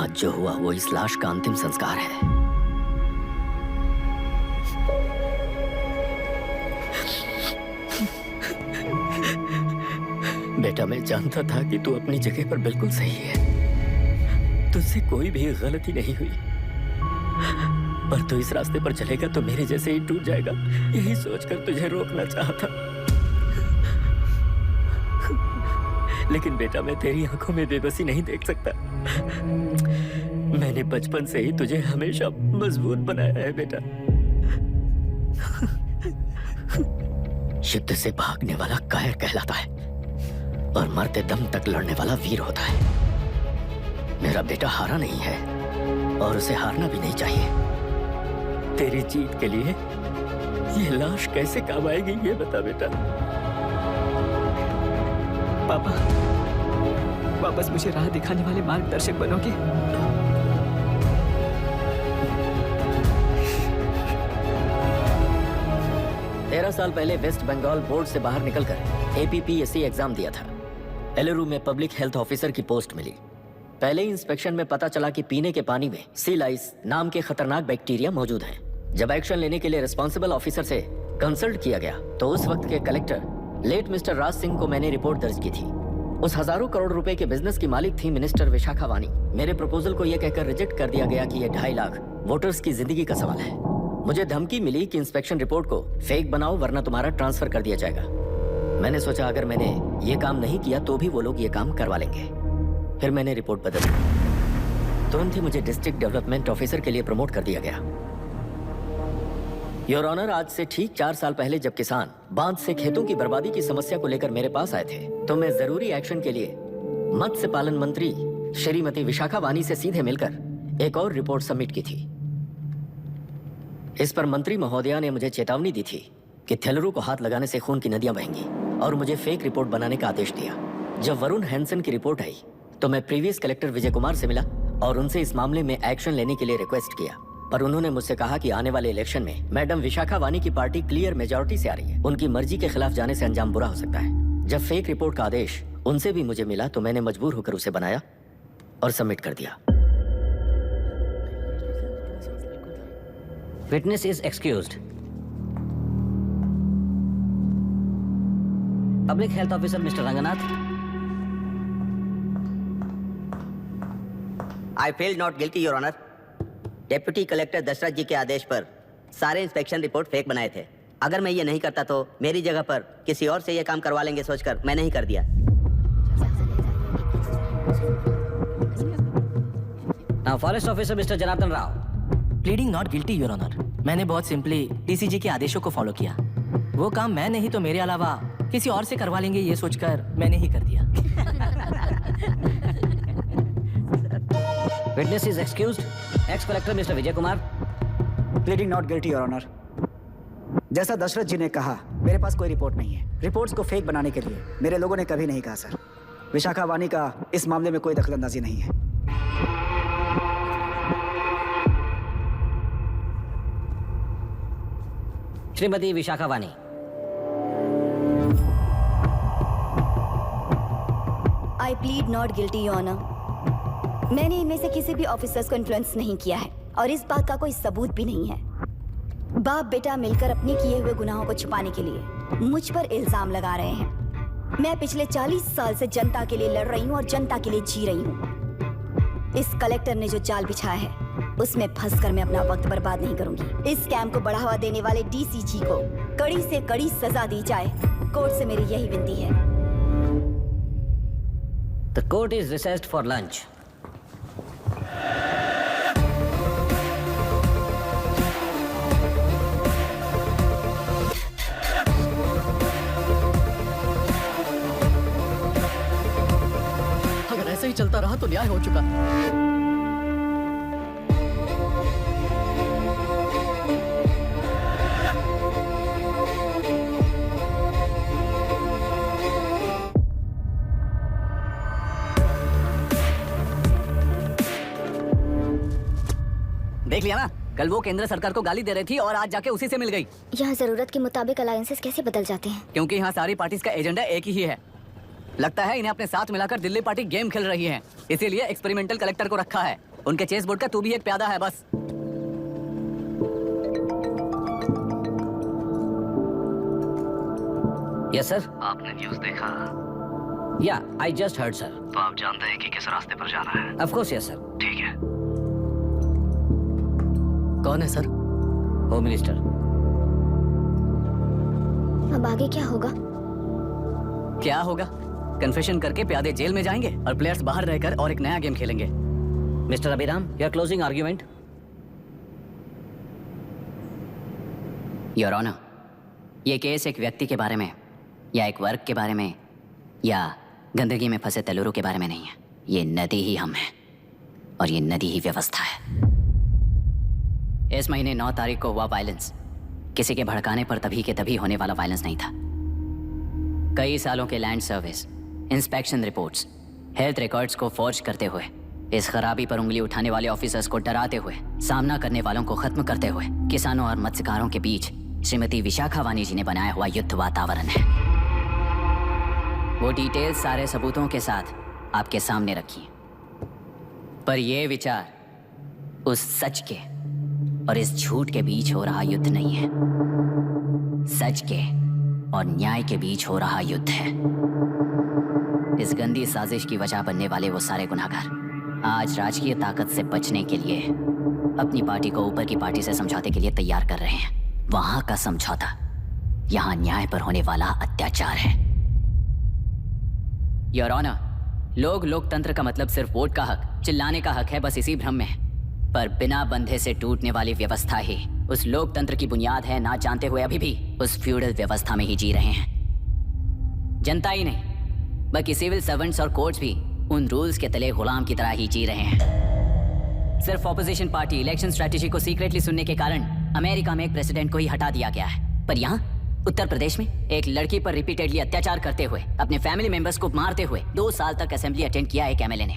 आज जो हुआ वो इस लाश का अंतिम संस्कार है। बेटा, मैं जानता था कि तू अपनी जगह पर बिल्कुल सही है। तुझसे कोई भी गलती नहीं हुई, पर तू इस रास्ते पर चलेगा तो मेरे जैसे ही टूट जाएगा, यही सोचकर तुझे रोकना चाहता। लेकिन बेटा, मैं तेरी आंखों में बेबसी नहीं देख सकता। मैंने बचपन से ही तुझे हमेशा मजबूत बनाया है बेटा। युद्ध से भागने वाला कायर कहलाता है और मरते दम तक लड़ने वाला वीर होता है। मेरा बेटा हारा नहीं है और उसे हारना भी नहीं चाहिए। तेरी जीत के लिए ये लाश कैसे काम आएगी ये बता बेटा। पापा, वापस मुझे राह दिखाने वाले मार्गदर्शक बनोगे? 13 साल पहले वेस्ट बंगाल बोर्ड से बाहर निकलकर APPSC एग्जाम दिया था। एलरू में पब्लिक हेल्थ ऑफिसर की पोस्ट मिली। पहले ही इंस्पेक्शन में पता चला कि पीने के पानी में सी लाइस नाम के खतरनाक बैक्टीरिया मौजूद हैं। जब एक्शन लेने के लिए रिस्पॉन्सिबल ऑफिसर से कंसल्ट किया गया तो उस वक्त के collector late mister Raj Singh को मैंने रिपोर्ट दर्ज की थी। उस हजारों करोड़ रुपए के बिजनेस की मालिक थी मिनिस्टर विशाखा वानी। मेरे प्रपोजल को यह कहकर रिजेक्ट कर दिया गया कि यह 2.5 लाख वोटर्स की जिंदगी का सवाल है। मुझे धमकी मिली कि इंस्पेक्शन रिपोर्ट को फेक बनाओ वरना तुम्हारा ट्रांसफर कर दिया जाएगा। मैंने सोचा अगर मैंने ये काम नहीं किया तो भी वो लोग ये काम करवा लेंगे। फिर मैंने रिपोर्ट बदल दी। तुरंत ही मुझे डिस्ट्रिक्ट डेवलपमेंट ऑफिसर के लिए प्रमोट कर दिया गया। योर ऑनर, आज से ठीक 4 साल पहले जब किसान बांध से खेतों की बर्बादी की समस्या को लेकर मेरे पास आए थे तो मैं जरूरी एक्शन के लिए मत्स्य पालन मंत्री श्रीमती विशाखा वानी से सीधे मिलकर एक और रिपोर्ट सबमिट की थी। इस पर मंत्री महोदया ने मुझे चेतावनी दी थी कि थेलरू को हाथ लगाने से खून की नदियां बहेंगी और मुझे फेक रिपोर्ट बनाने का आदेश दिया। जब वरुण हैंसन की रिपोर्ट आई तो मैं प्रीवियस कलेक्टर विजय कुमार से मिला और उनसे इस मामले में एक्शन लेने के लिए रिक्वेस्ट किया, पर उन्होंने मुझसे कहा कि आने वाले इलेक्शन में मैडम विशाखा वानी की पार्टी क्लियर मेजॉरिटी से आ रही है, उनकी मर्जी के खिलाफ जाने से अंजाम बुरा हो सकता है। जब फेक रिपोर्ट का आदेश उनसे भी मुझे मिला तो मैंने मजबूर होकर उसे बनाया और सबमिट कर दिया। Witness is excused. Public Health Officer Mr. Ranganath. I feel not guilty, Your Honor. Deputy collector Dashrath ji के आदेश पर सारे इंस्पेक्शन रिपोर्ट फेक बनाए थे। अगर मैं ये नहीं करता तो मेरी जगह पर किसी और से ये काम करवा लेंगे सोचकर मैं नहीं कर दिया। Now Forest Officer Mr. Janardhan Rao. Pleading not guilty your honour. मैंने बहुत सिंपली डीसीजी के आदेशों को फॉलो किया। वो काम मैं नहीं तो मेरे अलावा किसी और से करवा लेंगे ये सोचकर मैंने ही कर दिया। Witness is excused. Ex-Collector Mr. Vijay Kumar. Pleading not guilty your honour. जैसा दशरथ जी ने कहा मेरे पास कोई रिपोर्ट नहीं है। रिपोर्ट्स को फेक बनाने के लिए मेरे लोगों ने कभी नहीं कहा सर। विशाखा वानी का इस मामले में कोई दखलंदाजी नहीं है। Shrimati Vishakha Wani. I plead not guilty your honour. मैंने इनमें से किसी भी ऑफिसर्स को इन्फ्लुएंस नहीं किया है और इस बात का कोई सबूत भी नहीं है। बाप बेटा मिलकर अपने किए हुए गुनाहों को छुपाने के लिए मुझ पर इल्जाम लगा रहे हैं। मैं पिछले 40 साल से जनता के लिए लड़ रही हूँ और जनता के लिए जी रही हूँ। इस कलेक्टर ने जो जाल बिछाया है उसमें फंसकर मैं अपना वक्त बर्बाद नहीं करूंगी। इस कैंप को बढ़ावा देने वाले डीसीजी को कड़ी से कड़ी सजा दी जाए, कोर्ट से मेरी यही विनती है। The court is recessed for lunch. अगर ऐसे ही चलता रहा तो न्याय हो चुका। देख लिया ना, कल वो केंद्र सरकार को गाली दे रही थी और आज जाके उसी से मिल गई। यहाँ जरूरत के मुताबिक अलायंसेस कैसे बदल जाते हैं? क्योंकि यहाँ सारी पार्टीज का एजेंडा एक ही है। लगता है इन्हें अपने साथ मिलाकर दिल्ली पार्टी गेम खेल रही है, इसीलिए एक्सपेरिमेंटल कलेक्टर को रखा है। उनके चेस बोर्ड का तू भी एक प्यादा है बस। Yes sir. आपने न्यूज़ देखा? या आई जस्ट हर्ड सर। तो आप जानते हैं कि किस रास्ते पर जाना है? Of course yes sir. ठीक है। कौन है सर? Home minister. अब आगे क्या होगा? क्या होगा? कन्फेशन करके प्यादे जेल में जाएंगे और प्लेयर्स बाहर रहकर और एक नया गेम खेलेंगे। Mister Abhiram, your closing argument. Your honour, ये केस एक व्यक्ति के बारे में या एक वर्ग के बारे में या गंदगी में फंसे तेलुरु के बारे में नहीं है। ये नदी ही हम हैं और ये नदी ही व्यवस्था है। इस महीने 9 तारीख को हुआ वायलेंस किसी के भड़काने पर तभी के तभी होने वाला वायलेंस नहीं था। कई सालों के land service, inspection reports, health records को फॉर्ज करते हुए, इस खराबी पर उंगली उठाने वाले ऑफिसर्स को डराते हुए, सामना करने वालों को खत्म करते हुए किसानों और मत्स्यकारों के बीच श्रीमती विशाखा वानी जी ने बनाया हुआ युद्ध वातावरण है। वो डिटेल सारे सबूतों के साथ आपके सामने रखी है। पर यह विचार उस सच के और इस झूठ के बीच हो रहा युद्ध नहीं है। सच के और न्याय के बीच हो रहा युद्ध है। इस गंदी साजिश की वजह बनने वाले वो सारे गुनहगार आज राजकीय ताकत से बचने के लिए अपनी पार्टी को ऊपर की पार्टी से समझौते के लिए तैयार कर रहे हैं। वहां का समझौता यहां न्याय पर होने वाला अत्याचार है। योर ऑनर, लोकतंत्र का मतलब सिर्फ वोट का हक, चिल्लाने का हक है, बस इसी भ्रम में है। पर बिना बंधे से टूटने वाली व्यवस्था ही उस लोकतंत्र की बुनियाद है, ना जानते हुए अभी भी उस फ्यूडल व्यवस्था में ही जी रहे हैं। जनता ही नहीं बल्कि सिविल सर्वेंट्स और कोर्ट्स भी उन रूल्स के तले गुलाम की तरह ही जी रहे हैं। सिर्फ ऑपोजिशन पार्टी इलेक्शन स्ट्रेटेजी को सीक्रेटली सुनने के कारण अमेरिका में एक प्रेसिडेंट को ही हटा दिया गया है, पर यहाँ उत्तर प्रदेश में एक लड़की पर रिपीटेडली अत्याचार करते हुए, अपने फैमिली मेंबर्स को मारते हुए 2 साल तक असेंबली अटेंड किया एक एमएलए ने।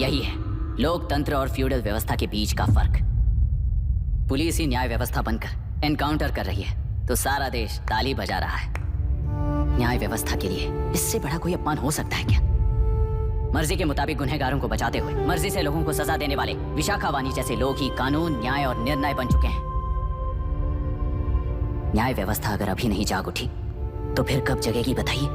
यही है लोकतंत्र और फ्यूडल व्यवस्था के बीच का फर्क। पुलिस ही न्याय व्यवस्था बनकर एनकाउंटर कर रही है तो सारा देश ताली बजा रहा है। न्याय व्यवस्था के लिए इससे बड़ा कोई अपमान हो सकता है क्या? मर्जी के मुताबिक गुनहगारों को बचाते हुए मर्जी से लोगों को सजा देने वाले विशाखा वानी जैसे लोग ही कानून, न्याय और निर्णय बन चुके हैं। न्याय व्यवस्था अगर अभी नहीं जाग उठी तो फिर कब जगेगी बताइए?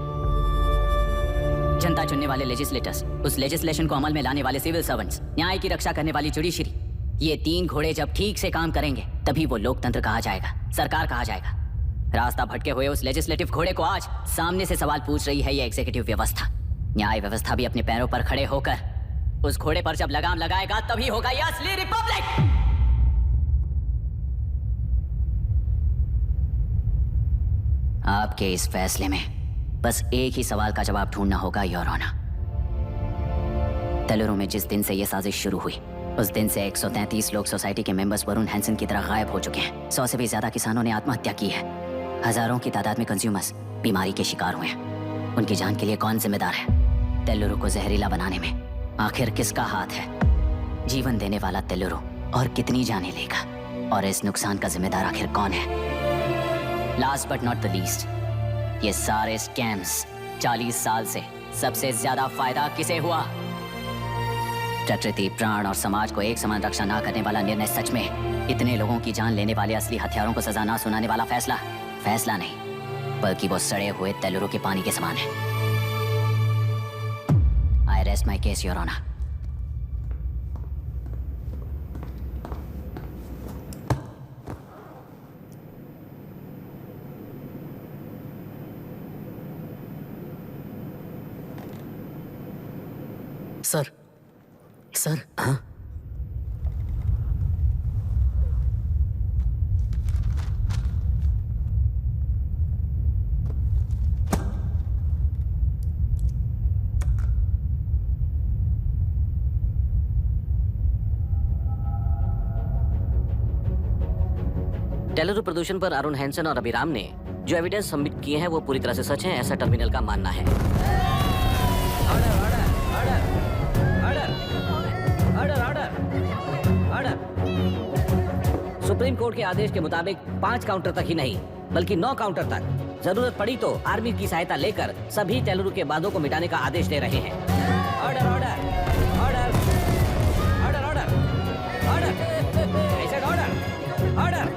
जनता चुनने वाले लेजिस्लेटर्स, उस लेजिस्लेशन को अमल में लाने वाले सिविल सर्वेंट्स, न्याय की रक्षा करने वाली जुडिशरी, ये 3 घोड़े जब ठीक से काम करेंगे तभी वो लोकतंत्र कहा जाएगा, सरकार कहा जाएगा। रास्ता भटके हुए उस लेजिस्लेटिव घोड़े को आज सामने से सवाल पूछ रही है ये एग्जीक्यूटिव व्यवस्था। न्याय व्यवस्था भी अपने पैरों पर खड़े होकर उस घोड़े पर जब लगाम लगाएगा तभी होगा ये असली रिपब्लिक। आपके इस फैसले में बस एक ही सवाल का जवाब ढूंढना होगा योर ऑनर। तेलुरु में जिस दिन से यह साजिश शुरू हुई उस दिन से 133 लोग सोसाइटी के मेंबर्स वरुण हैंसन की तरह गायब हो चुके हैं। 100 से भी ज्यादा किसानों ने आत्महत्या की है। हजारों की तादाद में कंज्यूमर्स बीमारी के शिकार हुए हैं। उनकी जान के लिए कौन जिम्मेदार है? तेलुरु को जहरीला बनाने में आखिर किसका हाथ है? जीवन देने वाला तेलुरु और कितनी जाने लेगा? और इस नुकसान का जिम्मेदार आखिर कौन है? Last but not the least, ये सारे स्कैम्स 40 साल से सबसे ज्यादा फायदा किसे हुआ? प्रकृति, प्राण और समाज को एक समान रक्षा ना करने वाला निर्णय, सच में इतने लोगों की जान लेने वाले असली हथियारों को सजा ना सुनाने वाला फैसला नहीं बल्कि वो सड़े हुए तेलुरु के पानी के समान है। I rest my case your honour. Sir हाँ? तेलुरु प्रदूषण पर अरुण हैंसन और अभिराम ने जो एविडेंस सबमिट किए हैं वो पूरी तरह से सच हैं, ऐसा टर्मिनल का मानना है। सुप्रीम कोर्ट के आदेश के मुताबिक 5 काउंटर तक ही नहीं बल्कि 9 काउंटर तक जरूरत पड़ी तो आर्मी की सहायता लेकर सभी तेलुरु के बांधों को मिटाने का आदेश दे रहे हैं। Order order order order order order ऐसा ऑर्डर ऑर्डर।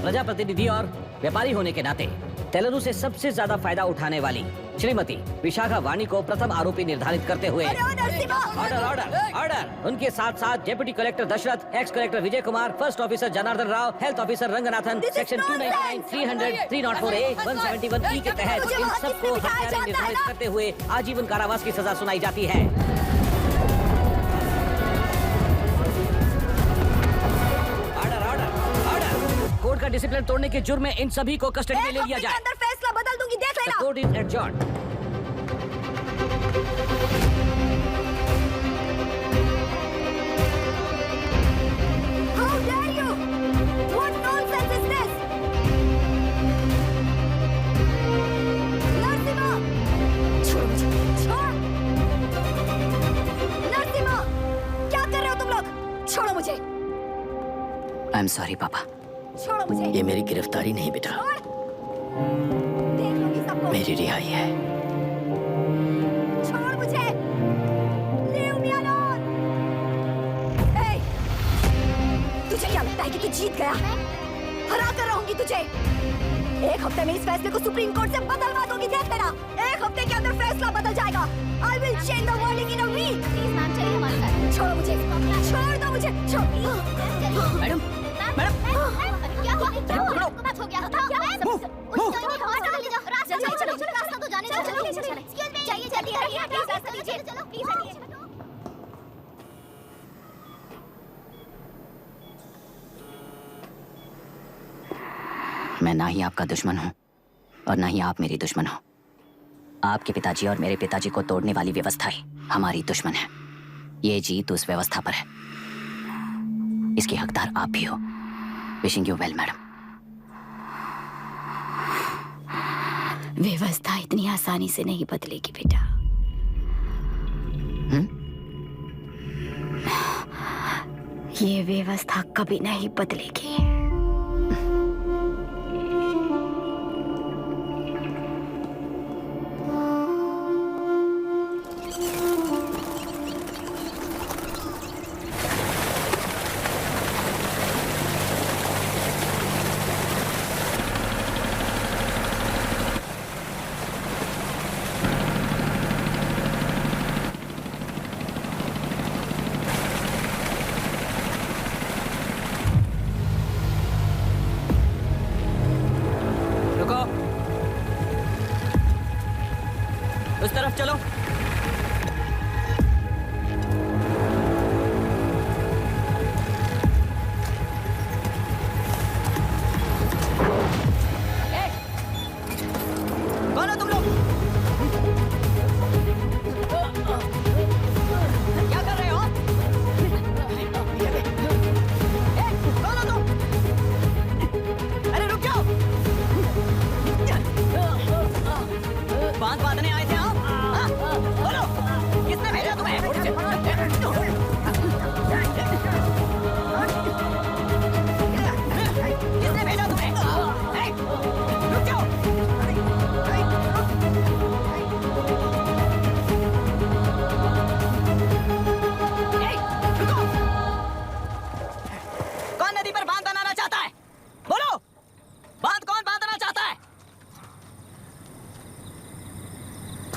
प्रजाप्रतिनिधि और व्यापारी होने के नाते तेलुरु से सबसे ज्यादा फायदा उठाने वाली श्रीमती विशाखा वानी को प्रथम आरोपी निर्धारित करते हुए ऑर्डर ऑर्डर ऑर्डर उनके साथ साथ deputy collector Dashrath, ex collector Vijay Kumar, first officer Janardhan Rao, health officer Ranganathan, section 299, 300, 304A, 171E के तहत इन सबको हत्यारे निर्धारित करते हुए आजीवन कारावास की सजा सुनाई जाती है। कोर्ट का का डिसिप्लिन तोड़ने के जुर्म में इन सभी को कस्टडी में ले लिया जाए। अंदर फैसला बदल दूंगी, देख The court is adjourned. How dare you? What nonsense is this? Narasimha! छोड़ो मुझे, छोड़! नरसिम्हा! क्या कर रहे हो तुम लोग? छोड़ो मुझे, आई एम सॉरी पापा। छोड़ो मुझे। ये मेरी गिरफ्तारी नहीं बेटा, छोड़! देख लूंगी सबको। मेरी रिहाई है। छोड़ मुझे। Leave me alone. Hey! तुझे क्या लगता है कि तू जीत गया? हरा कर रहूंगी तुझे। एक हफ्ते में इस फैसले को सुप्रीम कोर्ट से बदलवा दूंगी, देख लेना। एक हफ्ते के अंदर फैसला बदल जाएगा। I will change the verdict in a week. Please ma'am, चलिए हमारे साथ। छोड़ो मुझे, छोड़ दो मुझे, छोड़। मैडम, मैडम, क्या हुआ? क्या हुआ? कुछ हो गया? क्या है? चलो, रास्ता तो जाने दो। Excuse me, चाहिए, रास्ता दीजिए। चलो, प्लीज हटिए। मैं ना ही आपका दुश्मन हूँ और ना ही आप मेरी दुश्मन हो। आपके पिताजी और मेरे पिताजी को तोड़ने वाली व्यवस्था ही हमारी दुश्मन है। ये जीत उस व्यवस्था पर है, इसके हकदार आप भी हो। Wishing you well madam. व्यवस्था इतनी आसानी से नहीं बदलेगी बेटा। ये व्यवस्था कभी नहीं बदलेगी। उस तरफ चलो। कौन हो तुम लोग? क्या कर रहे हो? कौन हो तुम? अरे रुक जाओ। बांध बांधने आए थे आप? हाँ? बोलो, किसने भेजा तुम्हें? किसने भेजा तुम्हें? हे, रुक जाओ। हे, रुको। कौन नदी पर बांध बनाना चाहता है? बोलो, बांध कौन बांधना चाहता है?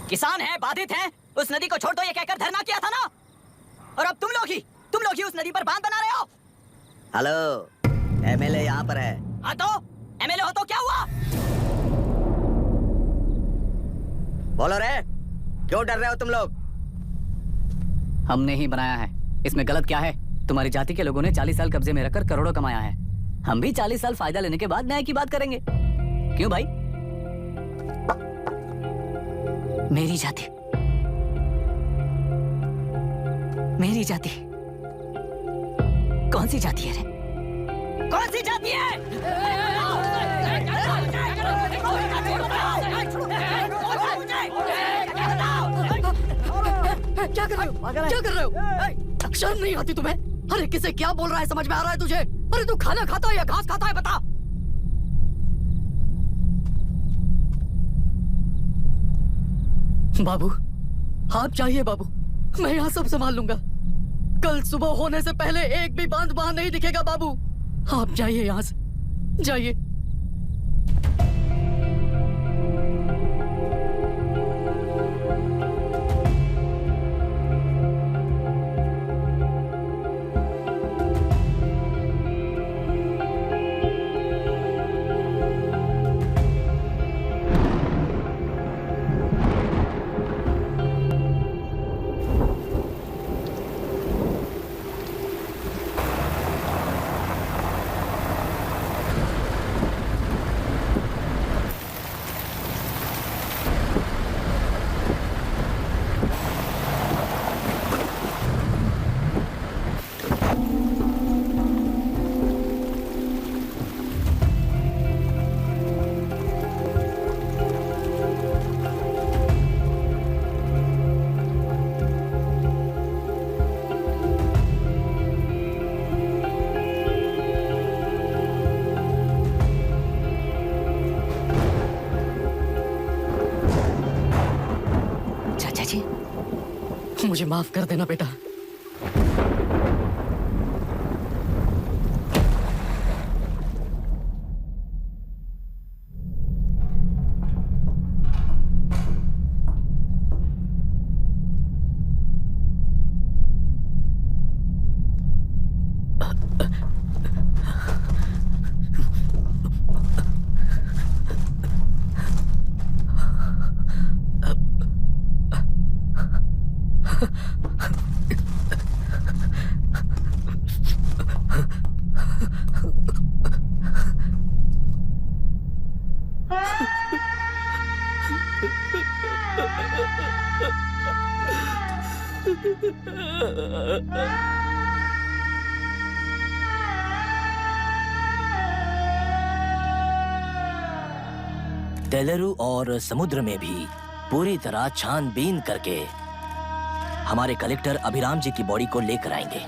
किसान हैं, बाधित हैं, उस नदी को छोड़ दो ये कहकर धरना किया था ना। और अब तुम लोग ही उस नदी पर बांध बना रहे हो। हेलो, एमएलए यहाँ पर है। हाँ तो एमएलए हो तो क्या हुआ? बोलो रे, क्यों डर रहे हो तुम लोग? हमने ही बनाया है, इसमें गलत क्या है? तुम्हारी जाति के लोगों ने 40 साल कब्जे में रखकर करोड़ों कमाया है। हम भी 40 साल फायदा लेने के बाद न्याय की बात करेंगे। क्यों भाई? मेरी जाति, मेरी जाति कौन सी जाति है रे? कौन सी जाति है? क्या कर रहे हो? क्या कर रहे हो? शर्म नहीं आती तुम्हें? अरे किसे क्या बोल रहा है, समझ में आ रहा है तुझे? अरे तू खाना खाता है या घास खाता है, बता। बाबू, आप चाहिए बाबू, मैं यहाँ सब संभाल लूंगा। कल सुबह होने से पहले एक भी बांध वहां नहीं दिखेगा बाबू। आप जाइए यहाँ से, जाइए। मुझे माफ कर देना बेटा। तेलुरु और समुद्र में भी पूरी तरह छानबीन करके हमारे कलेक्टर अभिराम जी की बॉडी को लेकर आएंगे।